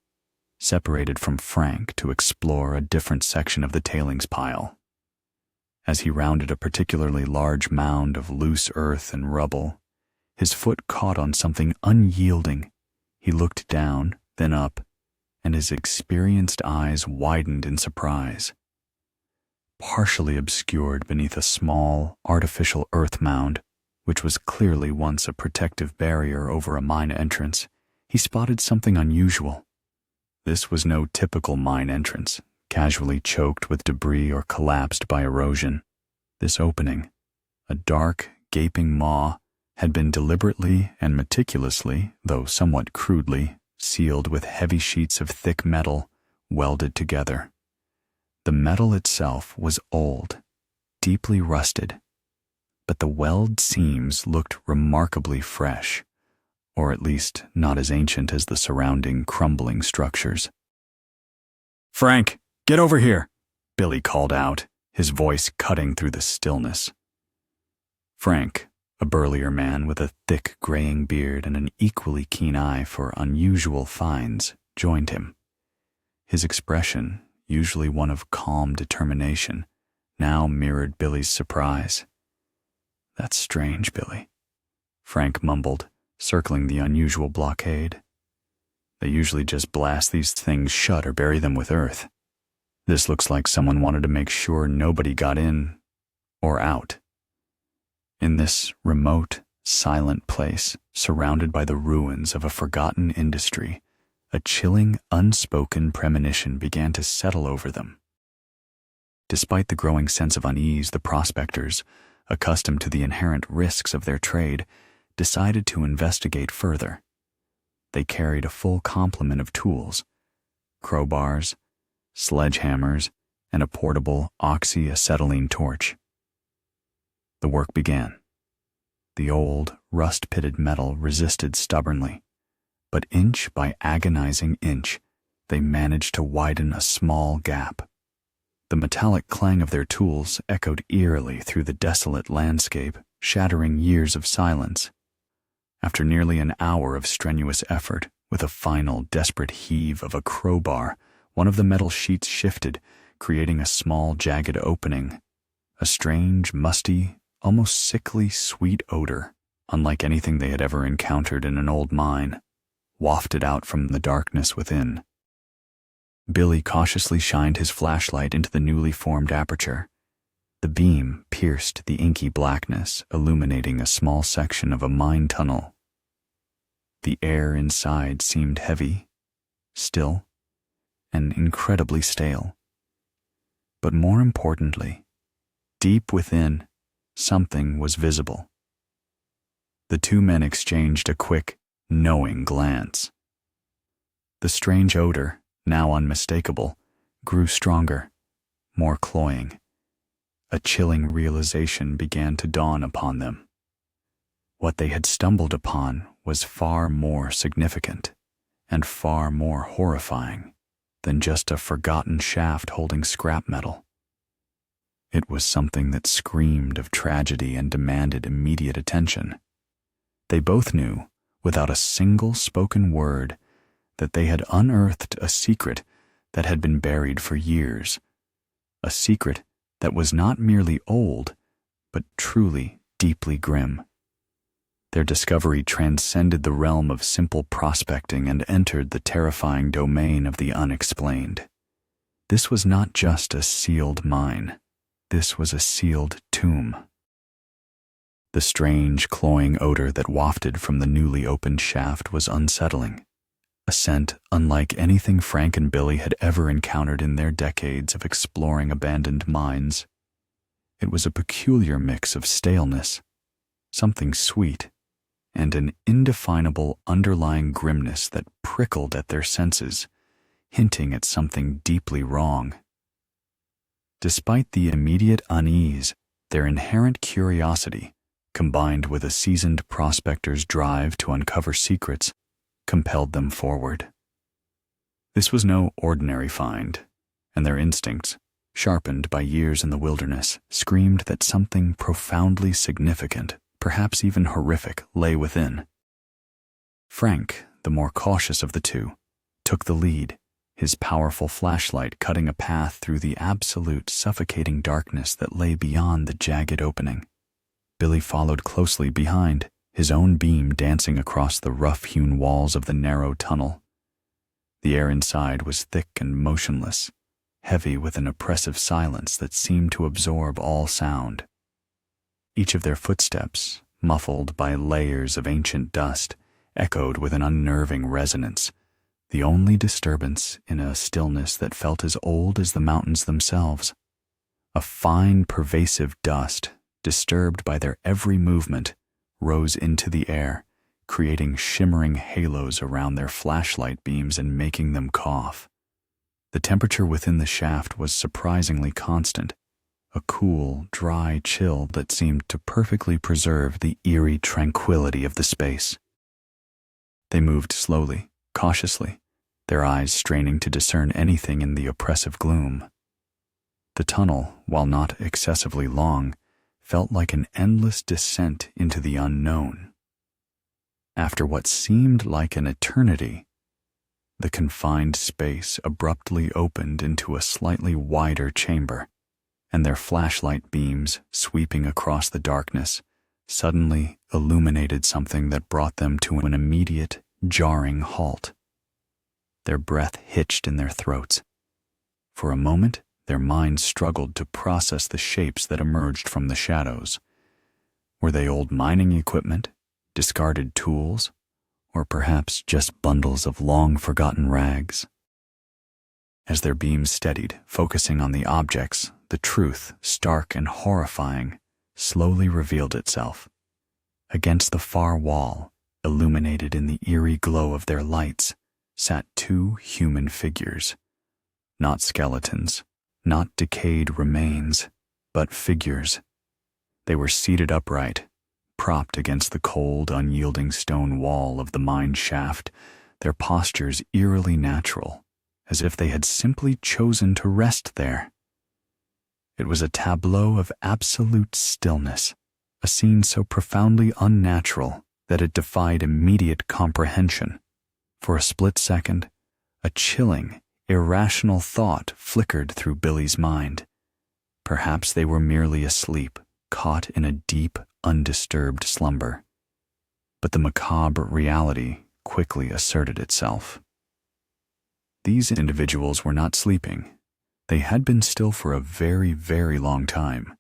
separated from Frank to explore a different section of the tailings pile. As he rounded a particularly large mound of loose earth and rubble, his foot caught on something unyielding. He looked down, then up, and his experienced eyes widened in surprise. Partially obscured beneath a small, artificial earth mound, which was clearly once a protective barrier over a mine entrance, he spotted something unusual. This was no typical mine entrance, casually choked with debris or collapsed by erosion. This opening, a dark, gaping maw, had been deliberately and meticulously, though somewhat crudely, sealed with heavy sheets of thick metal welded together. The metal itself was old, deeply rusted, but the weld seams looked remarkably fresh, or at least not as ancient as the surrounding crumbling structures. "Frank, get over here!" Billy called out, his voice cutting through the stillness. Frank, a burlier man with a thick graying beard and an equally keen eye for unusual finds, joined him. His expression, usually one of calm determination, now mirrored Billy's surprise. "That's strange, Billy." Frank mumbled, circling the unusual blockade. "They usually just blast these things shut or bury them with earth. This looks like someone wanted to make sure nobody got in or out." In this remote, silent place, surrounded by the ruins of a forgotten industry, a chilling, unspoken premonition began to settle over them. Despite the growing sense of unease, the prospectors, accustomed to the inherent risks of their trade, decided to investigate further. They carried a full complement of tools: crowbars, sledgehammers, and a portable oxyacetylene torch. The work began. The old, rust-pitted metal resisted stubbornly, but inch by agonizing inch, they managed to widen a small gap. The metallic clang of their tools echoed eerily through the desolate landscape, shattering years of silence. After nearly an hour of strenuous effort, with a final desperate heave of a crowbar, one of the metal sheets shifted, creating a small, jagged opening. A strange, musty, almost sickly sweet odor, unlike anything they had ever encountered in an old mine, wafted out from the darkness within. Billy cautiously shined his flashlight into the newly formed aperture. The beam pierced the inky blackness, illuminating a small section of a mine tunnel. The air inside seemed heavy, still, and incredibly stale. But more importantly, deep within, something was visible. The two men exchanged a quick, knowing glance. The strange odor, now unmistakable, grew stronger, more cloying. A chilling realization began to dawn upon them. What they had stumbled upon was far more significant and far more horrifying than just a forgotten shaft holding scrap metal. It was something that screamed of tragedy and demanded immediate attention. They both knew, without a single spoken word, that they had unearthed a secret that had been buried for years, a secret that was not merely old, but truly deeply grim. Their discovery transcended the realm of simple prospecting and entered the terrifying domain of the unexplained. This was not just a sealed mine. This was a sealed tomb. The strange, cloying odor that wafted from the newly opened shaft was unsettling, a scent unlike anything Frank and Billy had ever encountered in their decades of exploring abandoned mines. It was a peculiar mix of staleness, something sweet, and an indefinable underlying grimness that prickled at their senses, hinting at something deeply wrong. Despite the immediate unease, their inherent curiosity, combined with a seasoned prospector's drive to uncover secrets, compelled them forward. This was no ordinary find, and their instincts, sharpened by years in the wilderness, screamed that something profoundly significant, perhaps even horrific, lay within. Frank, the more cautious of the two, took the lead, his powerful flashlight cutting a path through the absolute suffocating darkness that lay beyond the jagged opening. Billy followed closely behind, his own beam dancing across the rough-hewn walls of the narrow tunnel. The air inside was thick and motionless, heavy with an oppressive silence that seemed to absorb all sound. Each of their footsteps, muffled by layers of ancient dust, echoed with an unnerving resonance, the only disturbance in a stillness that felt as old as the mountains themselves. A fine, pervasive dust, disturbed by their every movement, rose into the air, creating shimmering halos around their flashlight beams and making them cough. The temperature within the shaft was surprisingly constant, a cool, dry chill that seemed to perfectly preserve the eerie tranquility of the space. They moved slowly, cautiously, their eyes straining to discern anything in the oppressive gloom. The tunnel, while not excessively long, felt like an endless descent into the unknown. After what seemed like an eternity, the confined space abruptly opened into a slightly wider chamber, and their flashlight beams, sweeping across the darkness, suddenly illuminated something that brought them to an immediate, jarring halt. Their breath hitched in their throats. For a moment, their minds struggled to process the shapes that emerged from the shadows. Were they old mining equipment, discarded tools, or perhaps just bundles of long-forgotten rags? As their beams steadied, focusing on the objects, the truth, stark and horrifying, slowly revealed itself. Against the far wall, illuminated in the eerie glow of their lights, sat two human figures. Not skeletons, not decayed remains, but figures. They were seated upright, propped against the cold, unyielding stone wall of the mine shaft, their postures eerily natural, as if they had simply chosen to rest there. It was a tableau of absolute stillness, a scene so profoundly unnatural that it defied immediate comprehension. For a split second, a chilling, irrational thought flickered through Billy's mind. Perhaps they were merely asleep, caught in a deep, undisturbed slumber. But the macabre reality quickly asserted itself. These individuals were not sleeping. They had been still for a very, very long time.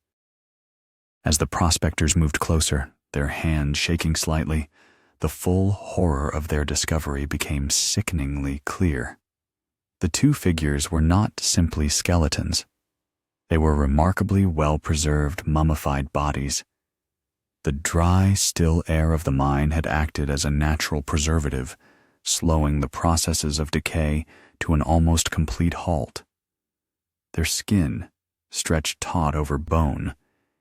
As the prospectors moved closer, their hands shaking slightly, the full horror of their discovery became sickeningly clear. The two figures were not simply skeletons. They were remarkably well-preserved, mummified bodies. The dry, still air of the mine had acted as a natural preservative, slowing the processes of decay to an almost complete halt. Their skin, stretched taut over bone,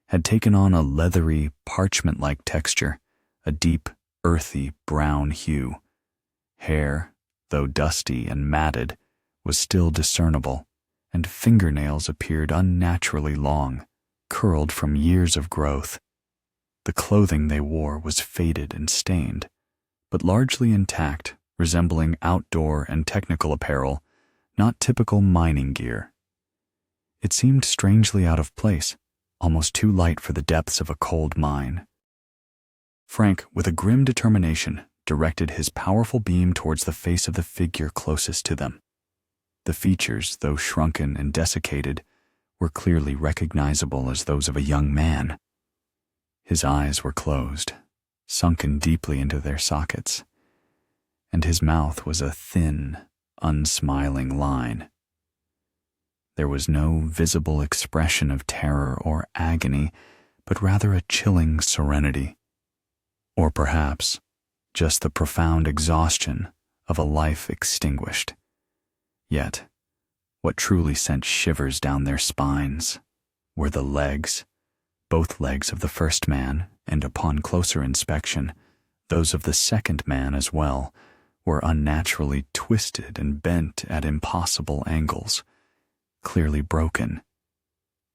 had taken on a leathery, parchment-like texture, a deep, earthy brown hue. Hair, though dusty and matted, was still discernible, and fingernails appeared unnaturally long, curled from years of growth. The clothing they wore was faded and stained, but largely intact, resembling outdoor and technical apparel, not typical mining gear. It seemed strangely out of place, almost too light for the depths of a cold mine. Frank, with a grim determination, directed his powerful beam towards the face of the figure closest to them. The features, though shrunken and desiccated, were clearly recognizable as those of a young man. His eyes were closed, sunken deeply into their sockets, and his mouth was a thin, unsmiling line. There was no visible expression of terror or agony, but rather a chilling serenity. Or perhaps just the profound exhaustion of a life extinguished. Yet, what truly sent shivers down their spines were the legs. Both legs of the first man, and upon closer inspection, those of the second man as well, were unnaturally twisted and bent at impossible angles, clearly broken.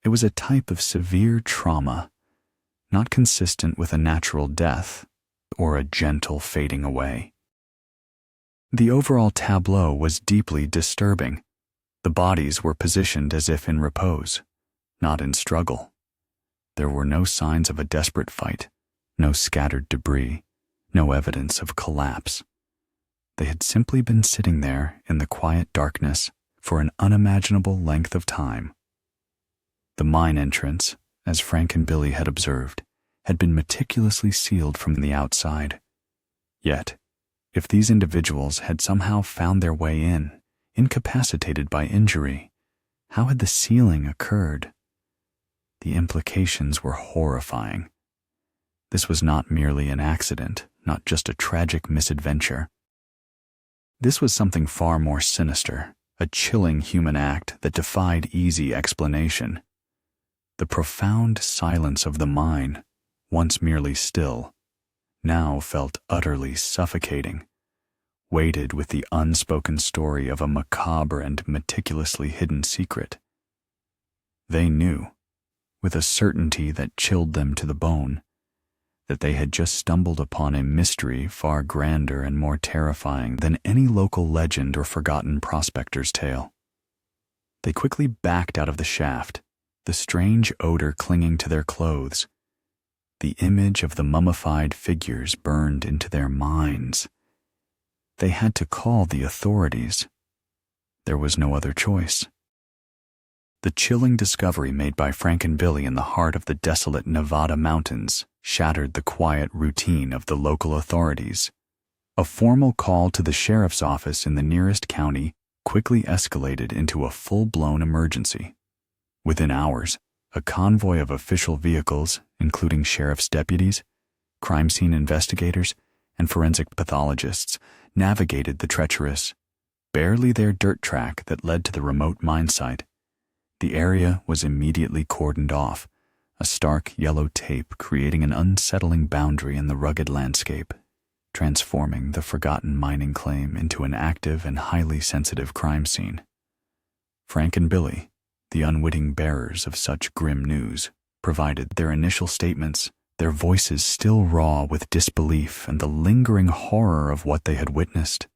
It was a type of severe trauma, not consistent with a natural death or a gentle fading away. The overall tableau was deeply disturbing. The bodies were positioned as if in repose, not in struggle. There were no signs of a desperate fight, no scattered debris, no evidence of collapse. They had simply been sitting there in the quiet darkness for an unimaginable length of time. The mine entrance, as Frank and Billy had observed, had been meticulously sealed from the outside. Yet, if these individuals had somehow found their way in, incapacitated by injury, how had the sealing occurred? The implications were horrifying. This was not merely an accident, not just a tragic misadventure. This was something far more sinister, a chilling human act that defied easy explanation. The profound silence of the mine, once merely still, now felt utterly suffocating, weighted with the unspoken story of a macabre and meticulously hidden secret. They knew, with a certainty that chilled them to the bone, that they had just stumbled upon a mystery far grander and more terrifying than any local legend or forgotten prospector's tale. They quickly backed out of the shaft, the strange odor clinging to their clothes. the image of the mummified figures burned into their minds. They had to call the authorities. There was no other choice. The chilling discovery made by Frank and Billy in the heart of the desolate Nevada mountains shattered the quiet routine of the local authorities. A formal call to the sheriff's office in the nearest county quickly escalated into a full-blown emergency. Within hours, a convoy of official vehicles, including sheriff's deputies, crime scene investigators, and forensic pathologists, navigated the treacherous, barely there dirt track that led to the remote mine site. The area was immediately cordoned off, a stark yellow tape creating an unsettling boundary in the rugged landscape, transforming the forgotten mining claim into an active and highly sensitive crime scene. Frank and Billy, the unwitting bearers of such grim news, provided their initial statements, their voices still raw with disbelief and the lingering horror of what they had witnessed.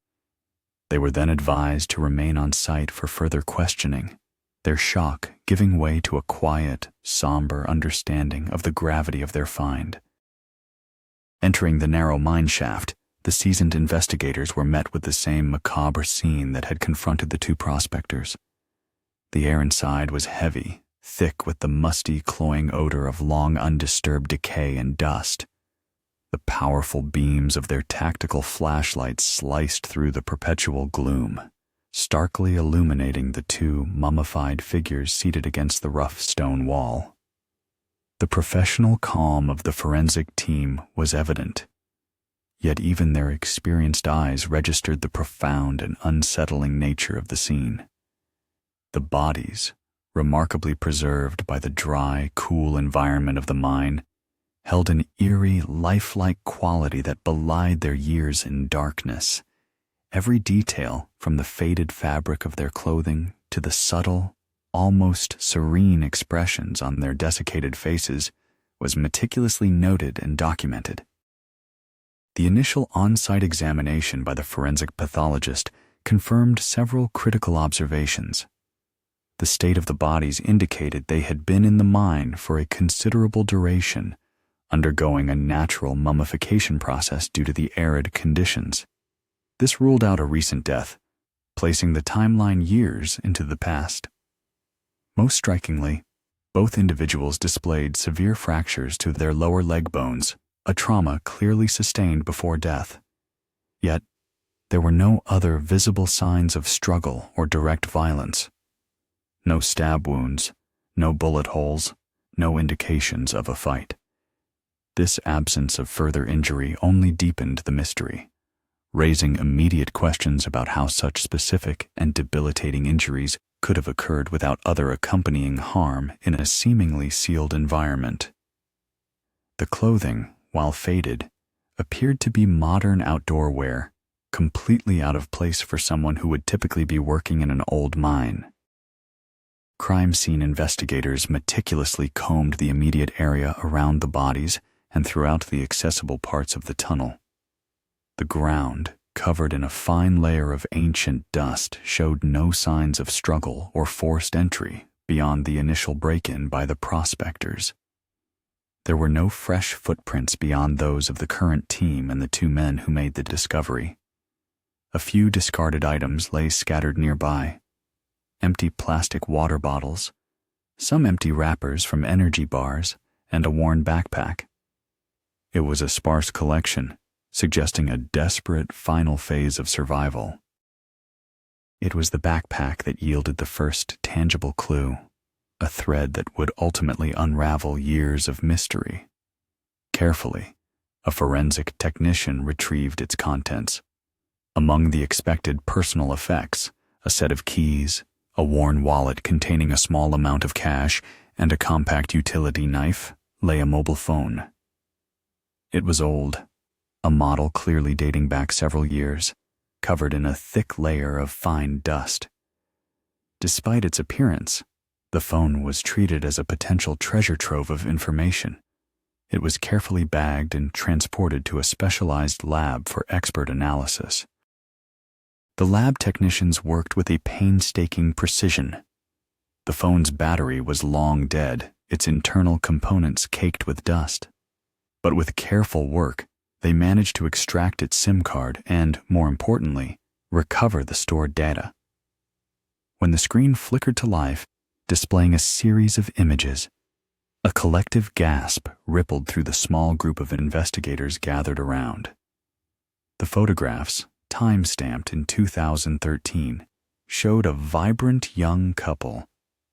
They were then advised to remain on site for further questioning, their shock giving way to a quiet, somber understanding of the gravity of their find. Entering the narrow mine shaft, the seasoned investigators were met with the same macabre scene that had confronted the two prospectors. The air inside was heavy, thick with the musty, cloying odor of long undisturbed decay and dust. The powerful beams of their tactical flashlights sliced through the perpetual gloom, starkly illuminating the two mummified figures seated against the rough stone wall. The professional calm of the forensic team was evident, yet even their experienced eyes registered the profound and unsettling nature of the scene. The bodies, remarkably preserved by the dry, cool environment of the mine, held an eerie, lifelike quality that belied their years in darkness. Every detail, from the faded fabric of their clothing to the subtle, almost serene expressions on their desiccated faces, was meticulously noted and documented. The initial on-site examination by the forensic pathologist confirmed several critical observations. The state of the bodies indicated they had been in the mine for a considerable duration, undergoing a natural mummification process due to the arid conditions. This ruled out a recent death, placing the timeline years into the past. Most strikingly, both individuals displayed severe fractures to their lower leg bones, a trauma clearly sustained before death. Yet, there were no other visible signs of struggle or direct violence. No stab wounds, no bullet holes, no indications of a fight. This absence of further injury only deepened the mystery, raising immediate questions about how such specific and debilitating injuries could have occurred without other accompanying harm in a seemingly sealed environment. The clothing, while faded, appeared to be modern outdoor wear, completely out of place for someone who would typically be working in an old mine. Crime scene investigators meticulously combed the immediate area around the bodies and throughout the accessible parts of the tunnel. The ground, covered in a fine layer of ancient dust, showed no signs of struggle or forced entry beyond the initial break-in by the prospectors. There were no fresh footprints beyond those of the current team and the two men who made the discovery. A few discarded items lay scattered nearby: empty plastic water bottles, some empty wrappers from energy bars, and a worn backpack. It was a sparse collection, suggesting a desperate final phase of survival. It was the backpack that yielded the first tangible clue, a thread that would ultimately unravel years of mystery. Carefully, a forensic technician retrieved its contents. Among the expected personal effects, a set of keys, a worn wallet containing a small amount of cash, and a compact utility knife, lay a mobile phone. It was old, a model clearly dating back several years, covered in a thick layer of fine dust. Despite its appearance, the phone was treated as a potential treasure trove of information. It was carefully bagged and transported to a specialized lab for expert analysis. The lab technicians worked with a painstaking precision. The phone's battery was long dead, its internal components caked with dust. But with careful work, they managed to extract its SIM card and, more importantly, recover the stored data. When the screen flickered to life, displaying a series of images, a collective gasp rippled through the small group of investigators gathered around. The photographs, time-stamped in 2013, showed a vibrant young couple,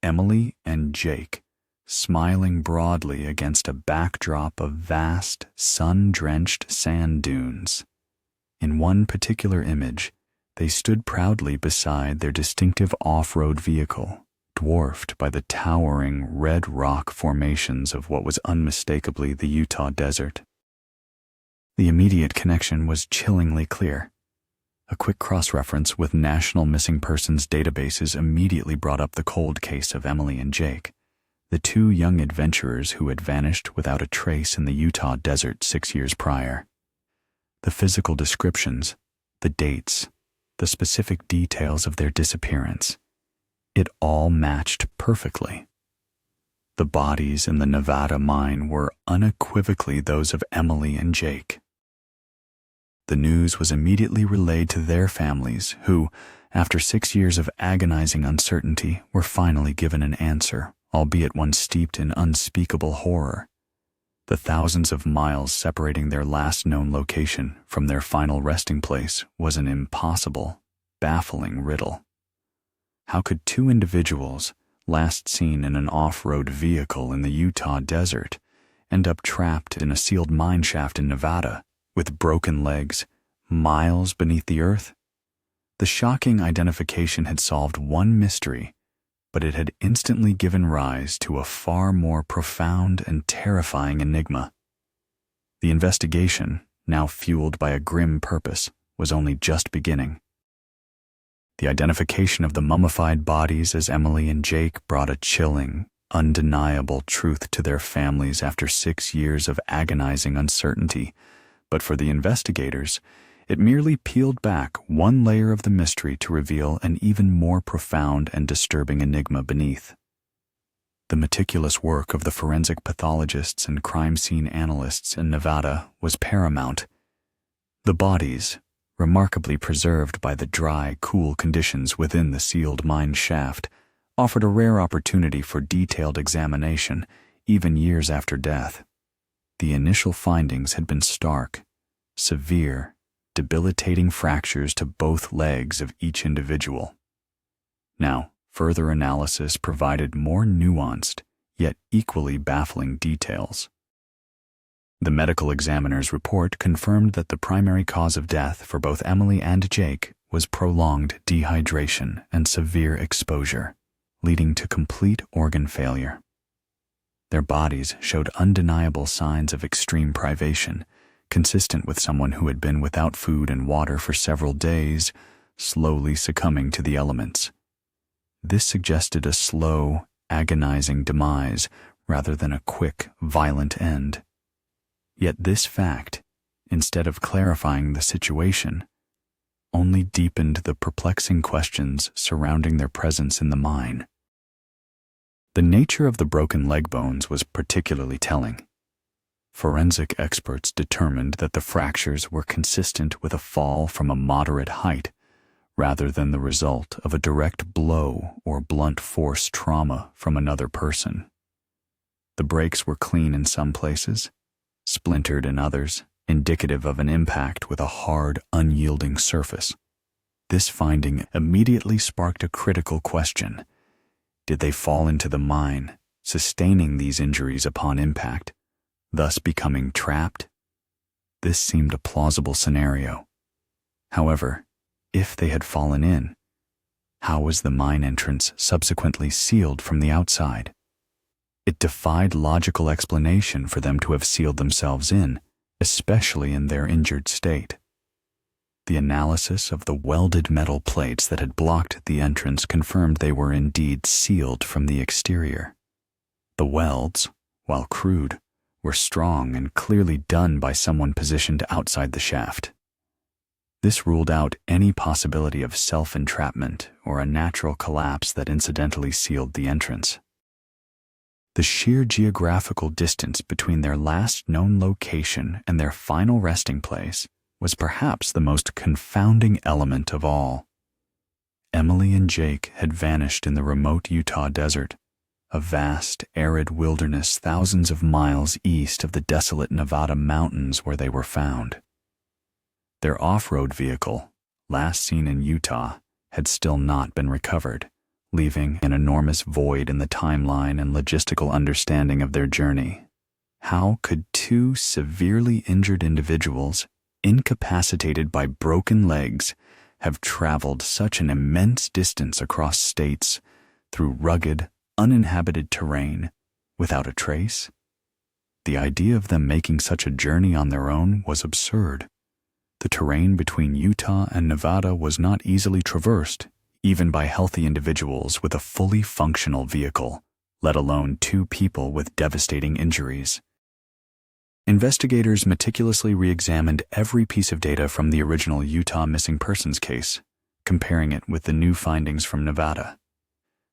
Emily and Jake, smiling broadly against a backdrop of vast, sun-drenched sand dunes. In one particular image, they stood proudly beside their distinctive off-road vehicle, dwarfed by the towering red rock formations of what was unmistakably the Utah desert. The immediate connection was chillingly clear. A quick cross-reference with national missing persons databases immediately brought up the cold case of Emily and Jake, the two young adventurers who had vanished without a trace in the Utah desert 6 years prior. The physical descriptions, the dates, the specific details of their disappearance, it all matched perfectly. The bodies in the Nevada mine were unequivocally those of Emily and Jake. The news was immediately relayed to their families, who, after 6 years of agonizing uncertainty, were finally given an answer, albeit one steeped in unspeakable horror. The thousands of miles separating their last known location from their final resting place was an impossible, baffling riddle. How could two individuals, last seen in an off-road vehicle in the Utah desert, end up trapped in a sealed mine shaft in Nevada, with broken legs, miles beneath the earth? The shocking identification had solved one mystery, but it had instantly given rise to a far more profound and terrifying enigma. The investigation, now fueled by a grim purpose, was only just beginning. The identification of the mummified bodies as Emily and Jake brought a chilling, undeniable truth to their families after 6 years of agonizing uncertainty, but for the investigators, it merely peeled back one layer of the mystery to reveal an even more profound and disturbing enigma beneath. The meticulous work of the forensic pathologists and crime scene analysts in Nevada was paramount. The bodies, remarkably preserved by the dry, cool conditions within the sealed mine shaft, offered a rare opportunity for detailed examination, even years after death. The initial findings had been stark, severe, debilitating fractures to both legs of each individual. Now, further analysis provided more nuanced, yet equally baffling details. The medical examiner's report confirmed that the primary cause of death for both Emily and Jake was prolonged dehydration and severe exposure, leading to complete organ failure. Their bodies showed undeniable signs of extreme privation, consistent with someone who had been without food and water for several days, slowly succumbing to the elements. This suggested a slow, agonizing demise rather than a quick, violent end. Yet this fact, instead of clarifying the situation, only deepened the perplexing questions surrounding their presence in the mine. The nature of the broken leg bones was particularly telling. Forensic experts determined that the fractures were consistent with a fall from a moderate height, rather than the result of a direct blow or blunt force trauma from another person. The breaks were clean in some places, splintered in others, indicative of an impact with a hard, unyielding surface. This finding immediately sparked a critical question. Did they fall into the mine, sustaining these injuries upon impact, thus becoming trapped? This seemed a plausible scenario. However, if they had fallen in, how was the mine entrance subsequently sealed from the outside? It defied logical explanation for them to have sealed themselves in, especially in their injured state. The analysis of the welded metal plates that had blocked the entrance confirmed they were indeed sealed from the exterior. The welds, while crude, were strong and clearly done by someone positioned outside the shaft. This ruled out any possibility of self-entrapment or a natural collapse that incidentally sealed the entrance. The sheer geographical distance between their last known location and their final resting place was perhaps the most confounding element of all. Emily and Jake had vanished in the remote Utah desert, a vast, arid wilderness thousands of miles east of the desolate Nevada mountains where they were found. Their off-road vehicle, last seen in Utah, had still not been recovered, leaving an enormous void in the timeline and logistical understanding of their journey. How could two severely injured individuals, incapacitated by broken legs, have traveled such an immense distance across states, through rugged, uninhabited terrain, without a trace? The idea of them making such a journey on their own was absurd. The terrain between Utah and Nevada was not easily traversed, even by healthy individuals with a fully functional vehicle, let alone two people with devastating injuries. Investigators meticulously re-examined every piece of data from the original Utah missing persons case, comparing it with the new findings from Nevada.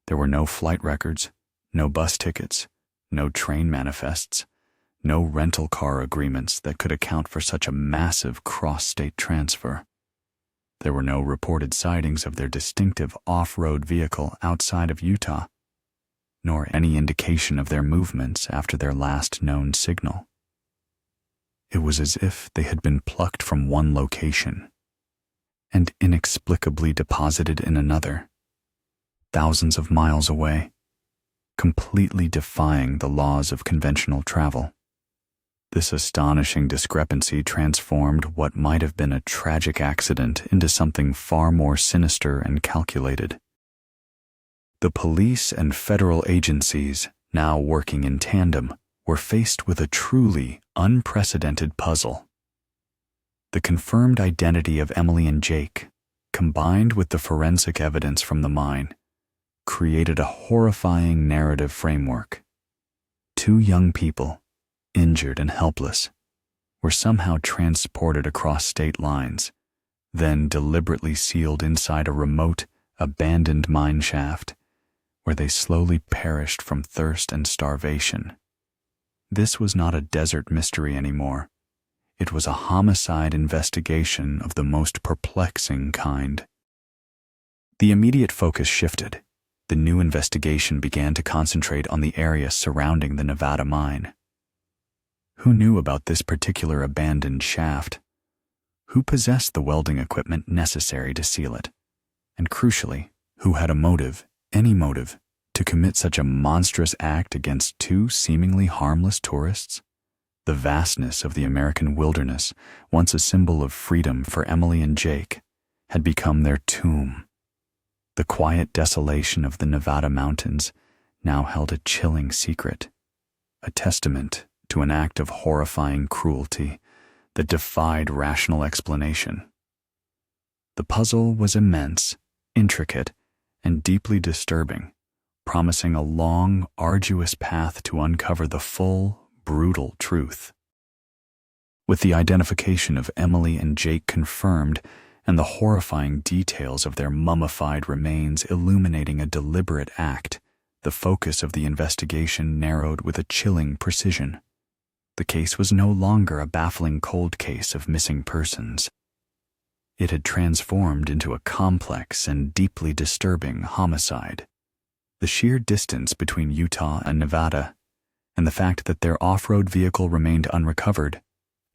There were no flight records, no bus tickets, no train manifests, no rental car agreements that could account for such a massive cross-state transfer. There were no reported sightings of their distinctive off-road vehicle outside of Utah, nor any indication of their movements after their last known signal. It was as if they had been plucked from one location and inexplicably deposited in another, thousands of miles away, completely defying the laws of conventional travel. This astonishing discrepancy transformed what might have been a tragic accident into something far more sinister and calculated. The police and federal agencies, now working in tandem, were faced with a truly unprecedented puzzle. The confirmed identity of Emily and Jake, combined with the forensic evidence from the mine, created a horrifying narrative framework. Two young people, injured and helpless, were somehow transported across state lines, then deliberately sealed inside a remote, abandoned mine shaft, where they slowly perished from thirst and starvation. This was not a desert mystery anymore. It was a homicide investigation of the most perplexing kind. The immediate focus shifted. The new investigation began to concentrate on the area surrounding the Nevada mine. Who knew about this particular abandoned shaft? Who possessed the welding equipment necessary to seal it? And crucially, who had a motive, any motive, to commit such a monstrous act against two seemingly harmless tourists? The vastness of the American wilderness, once a symbol of freedom for Emily and Jake, had become their tomb. The quiet desolation of the Nevada mountains now held a chilling secret, a testament to an act of horrifying cruelty that defied rational explanation. The puzzle was immense, intricate, and deeply disturbing, promising a long, arduous path to uncover the full, brutal truth. With the identification of Emily and Jake confirmed and the horrifying details of their mummified remains illuminating a deliberate act, the focus of the investigation narrowed with a chilling precision. The case was no longer a baffling cold case of missing persons. It had transformed into a complex and deeply disturbing homicide. The sheer distance between Utah and Nevada, and the fact that their off-road vehicle remained unrecovered,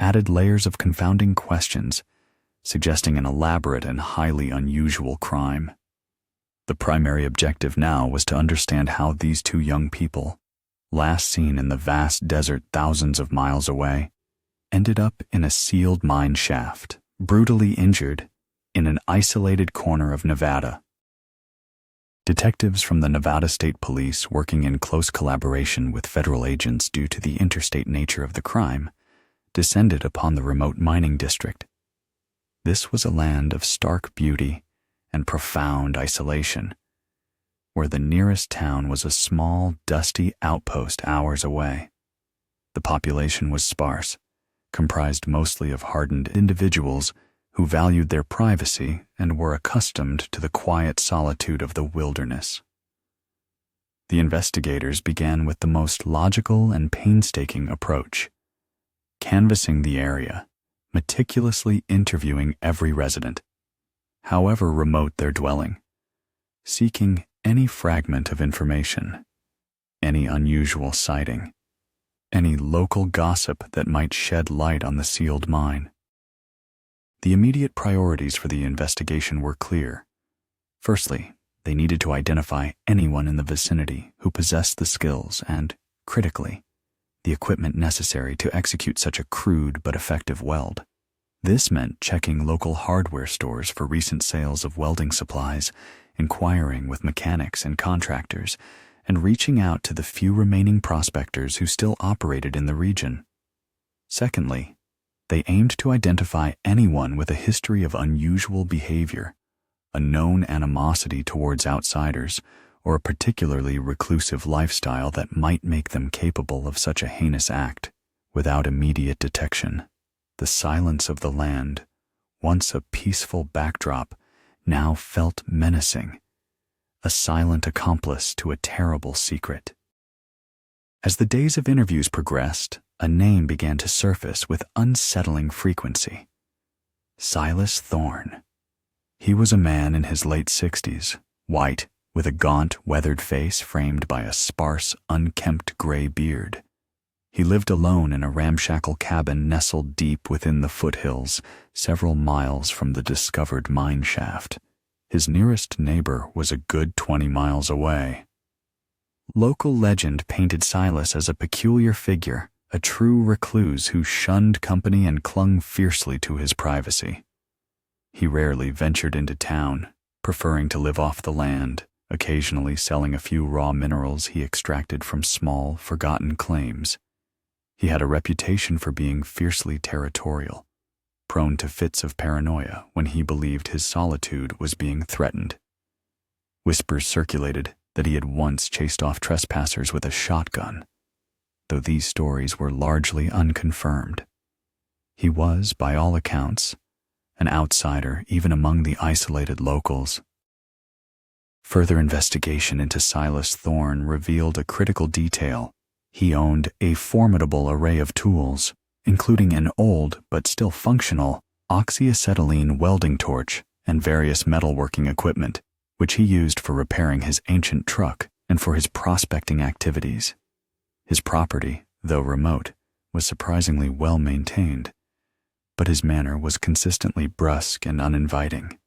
added layers of confounding questions, suggesting an elaborate and highly unusual crime. The primary objective now was to understand how these two young people, last seen in the vast desert thousands of miles away, ended up in a sealed mine shaft, brutally injured, in an isolated corner of Nevada. Detectives from the Nevada State Police, working in close collaboration with federal agents due to the interstate nature of the crime, descended upon the remote mining district. This was a land of stark beauty and profound isolation, where the nearest town was a small, dusty outpost hours away. The population was sparse, comprised mostly of hardened individuals who valued their privacy and were accustomed to the quiet solitude of the wilderness. The investigators began with the most logical and painstaking approach, canvassing the area, meticulously interviewing every resident, however remote their dwelling, seeking any fragment of information, any unusual sighting, any local gossip that might shed light on the sealed mine. The immediate priorities for the investigation were clear. Firstly, they needed to identify anyone in the vicinity who possessed the skills and, critically, the equipment necessary to execute such a crude but effective weld. This meant checking local hardware stores for recent sales of welding supplies, inquiring with mechanics and contractors, and reaching out to the few remaining prospectors who still operated in the region. Secondly, they aimed to identify anyone with a history of unusual behavior, a known animosity towards outsiders, or a particularly reclusive lifestyle that might make them capable of such a heinous act. Without immediate detection, the silence of the land, once a peaceful backdrop, now felt menacing, a silent accomplice to a terrible secret. As the days of interviews progressed, a name began to surface with unsettling frequency: Silas Thorne. He was a man in his late 60s, white, with a gaunt, weathered face framed by a sparse, unkempt gray beard. He lived alone in a ramshackle cabin nestled deep within the foothills, several miles from the discovered mine shaft. His nearest neighbor was a good 20 miles away. Local legend painted Silas as a peculiar figure, a true recluse who shunned company and clung fiercely to his privacy. He rarely ventured into town, preferring to live off the land, occasionally selling a few raw minerals he extracted from small, forgotten claims. He had a reputation for being fiercely territorial, prone to fits of paranoia when he believed his solitude was being threatened. Whispers circulated that he had once chased off trespassers with a shotgun, though these stories were largely unconfirmed. He was, by all accounts, an outsider even among the isolated locals. Further investigation into Silas Thorne revealed a critical detail. He owned a formidable array of tools, including an old but still functional oxyacetylene welding torch and various metalworking equipment, which he used for repairing his ancient truck and for his prospecting activities. His property, though remote, was surprisingly well maintained, but his manner was consistently brusque and uninviting.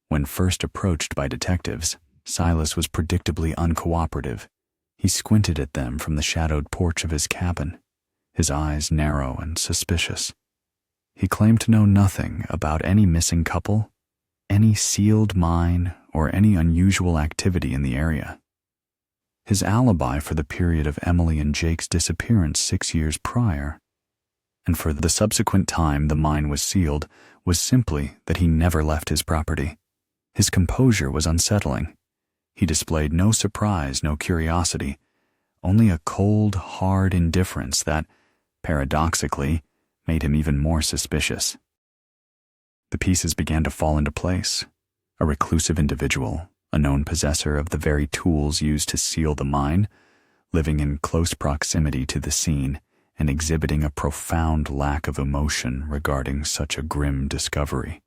When first approached by detectives, Silas was predictably uncooperative. He squinted at them from the shadowed porch of his cabin, his eyes narrow and suspicious. He claimed to know nothing about any missing couple, any sealed mine, or any unusual activity in the area. His alibi for the period of Emily and Jake's disappearance 6 years prior, and for the subsequent time the mine was sealed, was simply that he never left his property. His composure was unsettling. He displayed no surprise, no curiosity, only a cold, hard indifference that, paradoxically, made him even more suspicious. The pieces began to fall into place. A reclusive individual, a known possessor of the very tools used to seal the mine, living in close proximity to the scene and exhibiting a profound lack of emotion regarding such a grim discovery.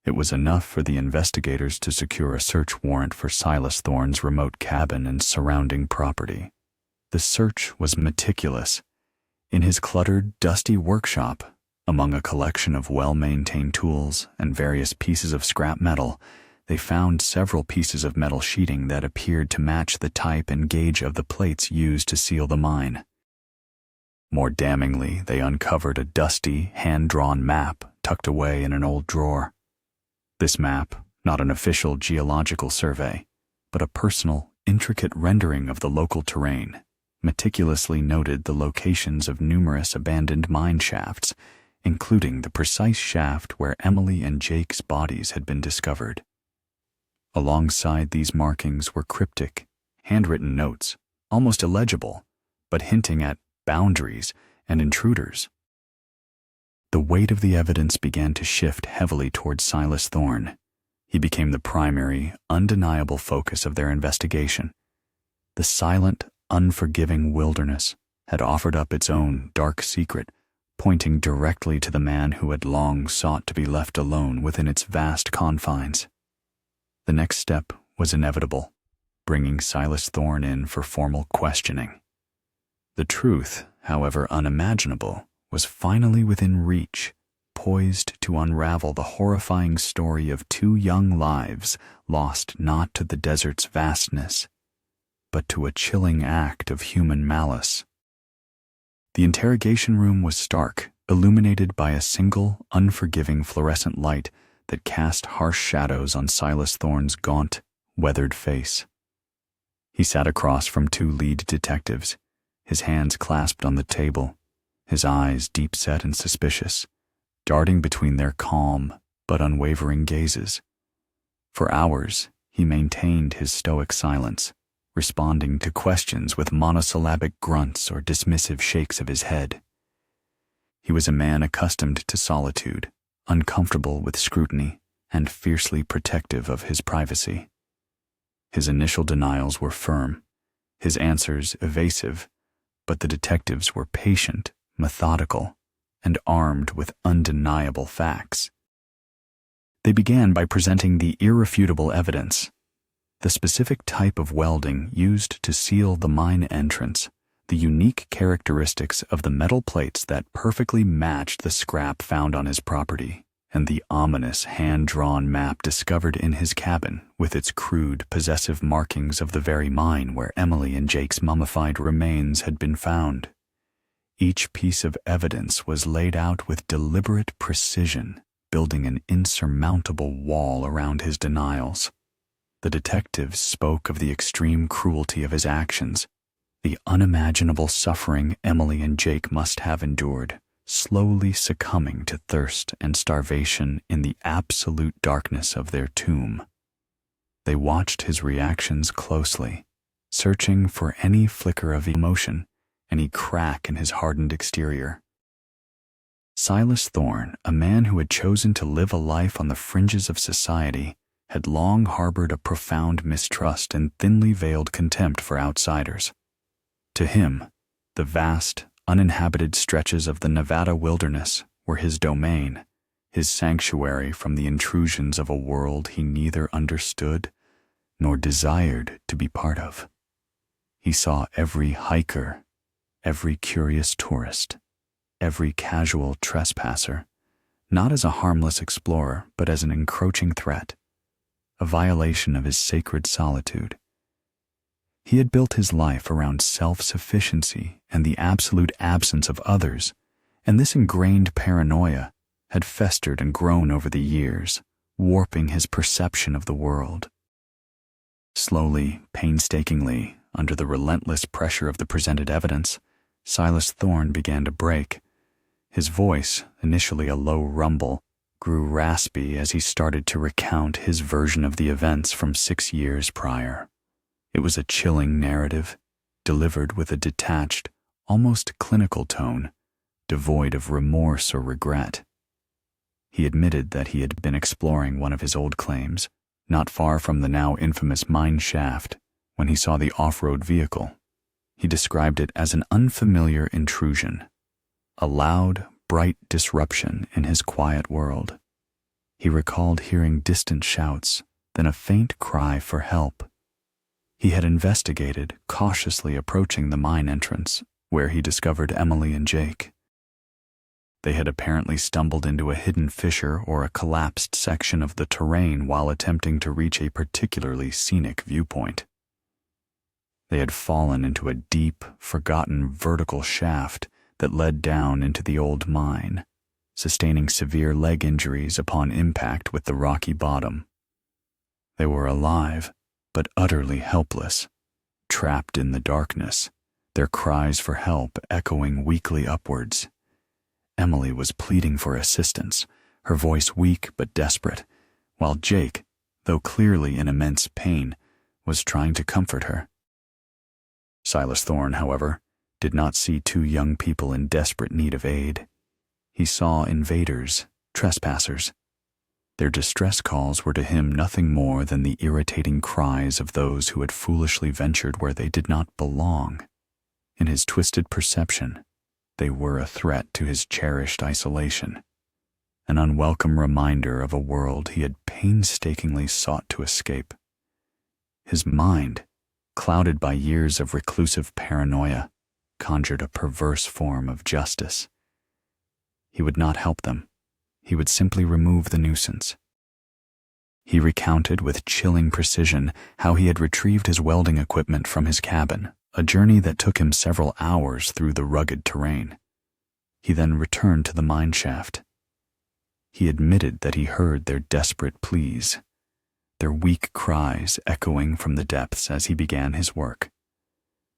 It was enough for the investigators to secure a search warrant for Silas Thorne's remote cabin and surrounding property. The search was meticulous. In his cluttered, dusty workshop, among a collection of well-maintained tools and various pieces of scrap metal, they found several pieces of metal sheeting that appeared to match the type and gauge of the plates used to seal the mine. More damningly, they uncovered a dusty, hand-drawn map tucked away in an old drawer. This map, not an official geological survey, but a personal, intricate rendering of the local terrain, meticulously noted the locations of numerous abandoned mine shafts, including the precise shaft where Emily and Jake's bodies had been discovered. Alongside these markings were cryptic, handwritten notes, almost illegible, but hinting at boundaries and intruders. The weight of the evidence began to shift heavily towards Silas Thorne. He became the primary, undeniable focus of their investigation. The silent, unforgiving wilderness had offered up its own dark secret, pointing directly to the man who had long sought to be left alone within its vast confines. The next step was inevitable, bringing Silas Thorne in for formal questioning. The truth, however unimaginable, was finally within reach, poised to unravel the horrifying story of two young lives lost not to the desert's vastness, but to a chilling act of human malice. The interrogation room was stark, illuminated by a single, unforgiving fluorescent light that cast harsh shadows on Silas Thorne's gaunt, weathered face. He sat across from two lead detectives, his hands clasped on the table, his eyes deep-set and suspicious, darting between their calm but unwavering gazes. For hours, he maintained his stoic silence, responding to questions with monosyllabic grunts or dismissive shakes of his head. He was a man accustomed to solitude, uncomfortable with scrutiny, and fiercely protective of his privacy. His initial denials were firm, his answers evasive, but the detectives were patient, methodical, and armed with undeniable facts. They began by presenting the irrefutable evidence: the specific type of welding used to seal the mine entrance, the unique characteristics of the metal plates that perfectly matched the scrap found on his property, and the ominous hand-drawn map discovered in his cabin with its crude, possessive markings of the very mine where Emily and Jake's mummified remains had been found. Each piece of evidence was laid out with deliberate precision, building an insurmountable wall around his denials. The detectives spoke of the extreme cruelty of his actions, the unimaginable suffering Emily and Jake must have endured, slowly succumbing to thirst and starvation in the absolute darkness of their tomb. They watched his reactions closely, searching for any flicker of emotion, any crack in his hardened exterior. Silas Thorne, a man who had chosen to live a life on the fringes of society, had long harbored a profound mistrust and thinly veiled contempt for outsiders. To him, the vast, uninhabited stretches of the Nevada wilderness were his domain, his sanctuary from the intrusions of a world he neither understood nor desired to be part of. He saw every hiker, every curious tourist, every casual trespasser, not as a harmless explorer, but as an encroaching threat, a violation of his sacred solitude. He had built his life around self-sufficiency and the absolute absence of others, and this ingrained paranoia had festered and grown over the years, warping his perception of the world. Slowly, painstakingly, under the relentless pressure of the presented evidence, Silas Thorne began to break. His voice, initially a low rumble, grew raspy as he started to recount his version of the events from 6 years prior. It was a chilling narrative, delivered with a detached, almost clinical tone, devoid of remorse or regret. He admitted that he had been exploring one of his old claims, not far from the now infamous mine shaft, when he saw the off-road vehicle. He described it as an unfamiliar intrusion, a loud, bright disruption in his quiet world. He recalled hearing distant shouts, then a faint cry for help. He had investigated, cautiously approaching the mine entrance, where he discovered Emily and Jake. They had apparently stumbled into a hidden fissure or a collapsed section of the terrain while attempting to reach a particularly scenic viewpoint. They had fallen into a deep, forgotten vertical shaft that led down into the old mine, sustaining severe leg injuries upon impact with the rocky bottom. They were alive, but utterly helpless, trapped in the darkness, their cries for help echoing weakly upwards. Emily was pleading for assistance, her voice weak but desperate, while Jake, though clearly in immense pain, was trying to comfort her. Silas Thorne, however, did not see two young people in desperate need of aid. He saw invaders, trespassers. Their distress calls were to him nothing more than the irritating cries of those who had foolishly ventured where they did not belong. In his twisted perception, they were a threat to his cherished isolation, an unwelcome reminder of a world he had painstakingly sought to escape. His mind, clouded by years of reclusive paranoia, conjured a perverse form of justice. He would not help them. He would simply remove the nuisance. He recounted with chilling precision how he had retrieved his welding equipment from his cabin, a journey that took him several hours through the rugged terrain. He then returned to the mine shaft. He admitted that he heard their desperate pleas, their weak cries echoing from the depths as he began his work.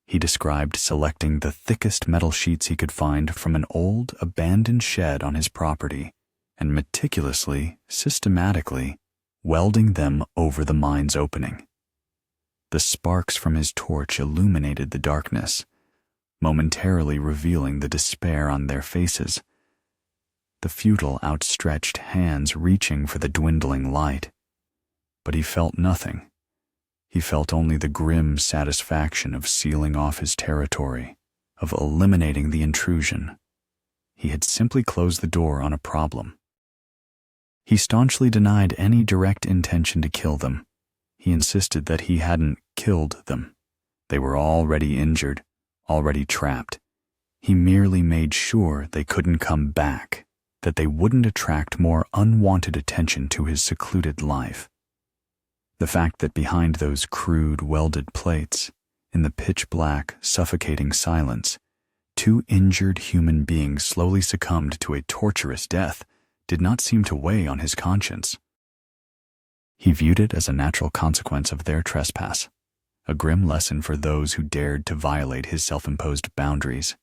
He described selecting the thickest metal sheets he could find from an old, abandoned shed on his property and meticulously, systematically, welding them over the mine's opening. The sparks from his torch illuminated the darkness, momentarily revealing the despair on their faces, the futile outstretched hands reaching for the dwindling light. But he felt nothing. He felt only the grim satisfaction of sealing off his territory, of eliminating the intrusion. He had simply closed the door on a problem. He staunchly denied any direct intention to kill them. He insisted that he hadn't killed them. They were already injured, already trapped. He merely made sure they couldn't come back, that they wouldn't attract more unwanted attention to his secluded life. The fact that behind those crude welded plates, in the pitch-black, suffocating silence, two injured human beings slowly succumbed to a torturous death did not seem to weigh on his conscience. He viewed it as a natural consequence of their trespass, a grim lesson for those who dared to violate his self-imposed boundaries.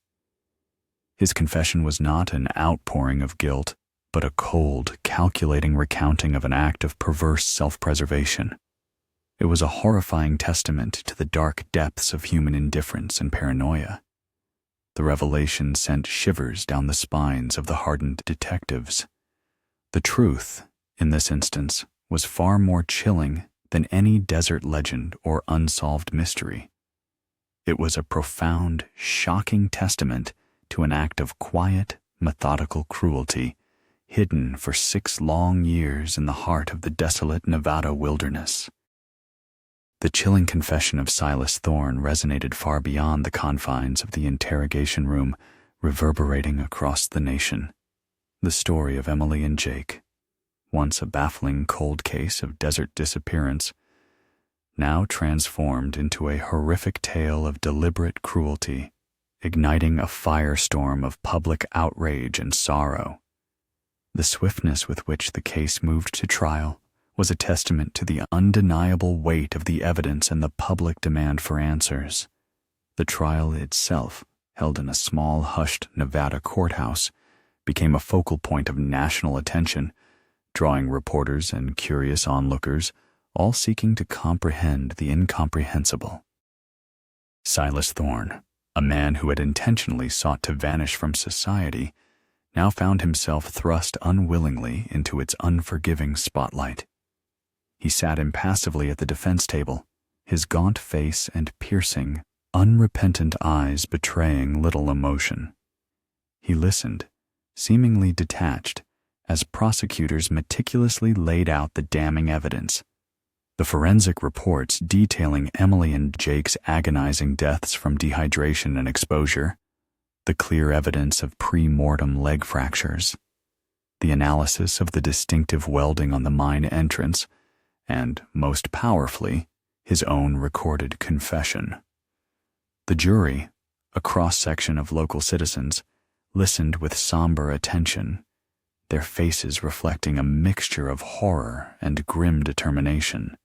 His confession was not an outpouring of guilt, but a cold, calculating recounting of an act of perverse self-preservation. It was a horrifying testament to the dark depths of human indifference and paranoia. The revelation sent shivers down the spines of the hardened detectives. The truth, in this instance, was far more chilling than any desert legend or unsolved mystery. It was a profound, shocking testament to an act of quiet, methodical cruelty, hidden for 6 long years in the heart of the desolate Nevada wilderness. The chilling confession of Silas Thorne resonated far beyond the confines of the interrogation room, reverberating across the nation. The story of Emily and Jake, once a baffling cold case of desert disappearance, now transformed into a horrific tale of deliberate cruelty, igniting a firestorm of public outrage and sorrow. The swiftness with which the case moved to trial was a testament to the undeniable weight of the evidence and the public demand for answers. The trial itself, held in a small, hushed Nevada courthouse, became a focal point of national attention, drawing reporters and curious onlookers, all seeking to comprehend the incomprehensible. Silas Thorne, a man who had intentionally sought to vanish from society, now found himself thrust unwillingly into its unforgiving spotlight. He sat impassively at the defense table, his gaunt face and piercing, unrepentant eyes betraying little emotion. He listened, seemingly detached, as prosecutors meticulously laid out the damning evidence. The forensic reports detailing Emily and Jake's agonizing deaths from dehydration and exposure, the clear evidence of pre-mortem leg fractures, the analysis of the distinctive welding on the mine entrance, and, most powerfully, his own recorded confession. The jury, a cross-section of local citizens, listened with somber attention, their faces reflecting a mixture of horror and grim determination.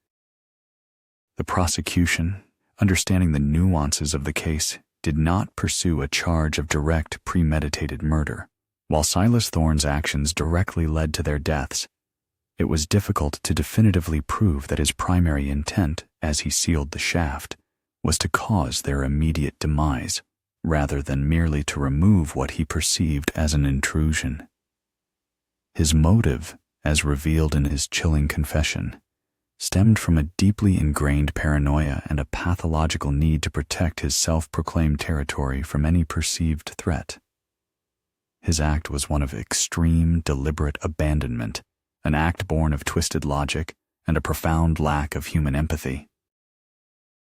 The prosecution, understanding the nuances of the case, did not pursue a charge of direct premeditated murder. While Silas Thorne's actions directly led to their deaths, it was difficult to definitively prove that his primary intent, as he sealed the shaft, was to cause their immediate demise, rather than merely to remove what he perceived as an intrusion. His motive as revealed in his chilling confession, stemmed from a deeply ingrained paranoia and a pathological need to protect his self-proclaimed territory from any perceived threat. His act was one of extreme, deliberate abandonment, an act born of twisted logic and a profound lack of human empathy.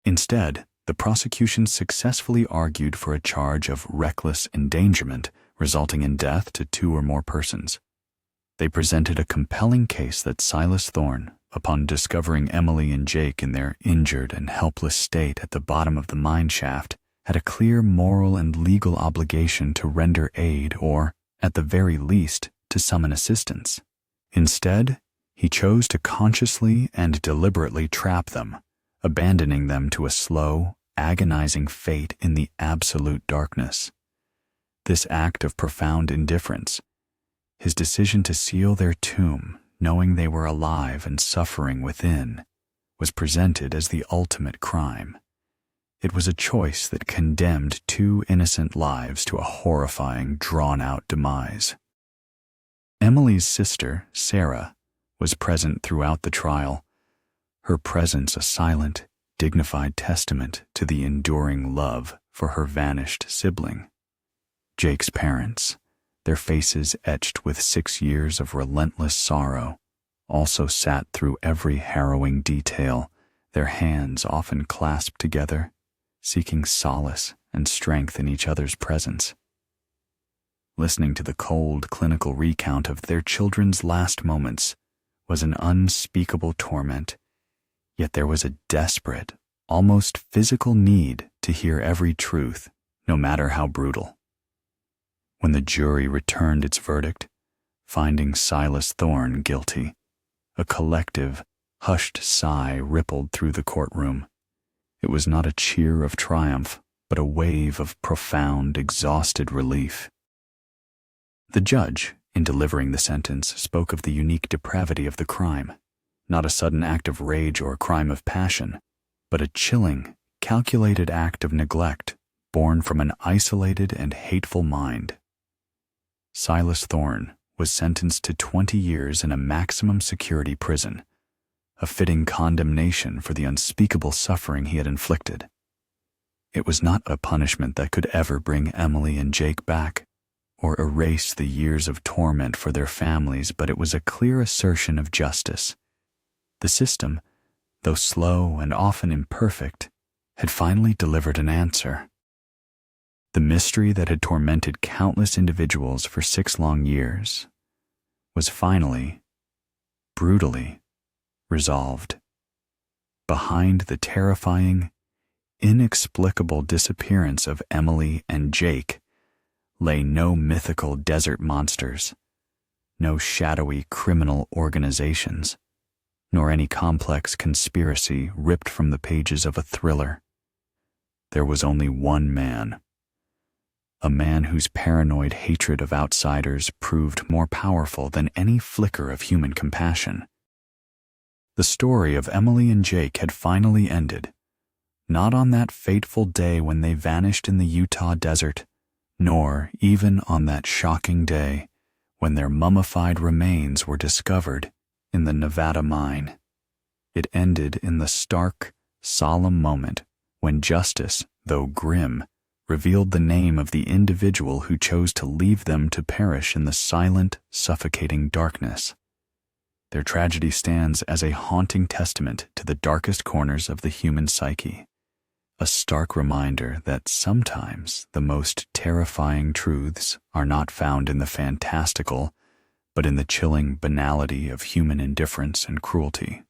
Instead, the prosecution successfully argued for a charge of reckless endangerment resulting in death to 2 or more persons. They presented a compelling case that Silas Thorne, upon discovering Emily and Jake in their injured and helpless state at the bottom of the mine shaft, had a clear moral and legal obligation to render aid or, at the very least, to summon assistance. Instead, he chose to consciously and deliberately trap them, abandoning them to a slow, agonizing fate in the absolute darkness. This act of profound indifference, his decision to seal their tomb, knowing they were alive and suffering within, was presented as the ultimate crime. It was a choice that condemned 2 innocent lives to a horrifying, drawn-out demise. Emily's sister, Sarah, was present throughout the trial, her presence a silent, dignified testament to the enduring love for her vanished sibling. Jake's parents, their faces etched with 6 years of relentless sorrow, also sat through every harrowing detail, their hands often clasped together, seeking solace and strength in each other's presence. Listening to the cold, clinical recount of their children's last moments was an unspeakable torment, yet there was a desperate, almost physical need to hear every truth, no matter how brutal. When the jury returned its verdict, finding Silas Thorne guilty, a collective, hushed sigh rippled through the courtroom. It was not a cheer of triumph, but a wave of profound, exhausted relief. The judge, in delivering the sentence, spoke of the unique depravity of the crime, not a sudden act of rage or a crime of passion, but a chilling, calculated act of neglect born from an isolated and hateful mind. Silas Thorne was sentenced to 20 years in a maximum security prison, a fitting condemnation for the unspeakable suffering he had inflicted. It was not a punishment that could ever bring Emily and Jake back, or erase the years of torment for their families, but it was a clear assertion of justice. The system, though slow and often imperfect, had finally delivered an answer. The mystery that had tormented countless individuals for 6 long years was finally, brutally, resolved. Behind the terrifying, inexplicable disappearance of Emily and Jake lay no mythical desert monsters, no shadowy criminal organizations, nor any complex conspiracy ripped from the pages of a thriller. There was only one man, a man whose paranoid hatred of outsiders proved more powerful than any flicker of human compassion. The story of Emily and Jake had finally ended, not on that fateful day when they vanished in the Utah desert, nor even on that shocking day when their mummified remains were discovered in the Nevada mine. It ended in the stark, solemn moment when justice, though grim, revealed the name of the individual who chose to leave them to perish in the silent, suffocating darkness. Their tragedy stands as a haunting testament to the darkest corners of the human psyche, a stark reminder that sometimes the most terrifying truths are not found in the fantastical, but in the chilling banality of human indifference and cruelty.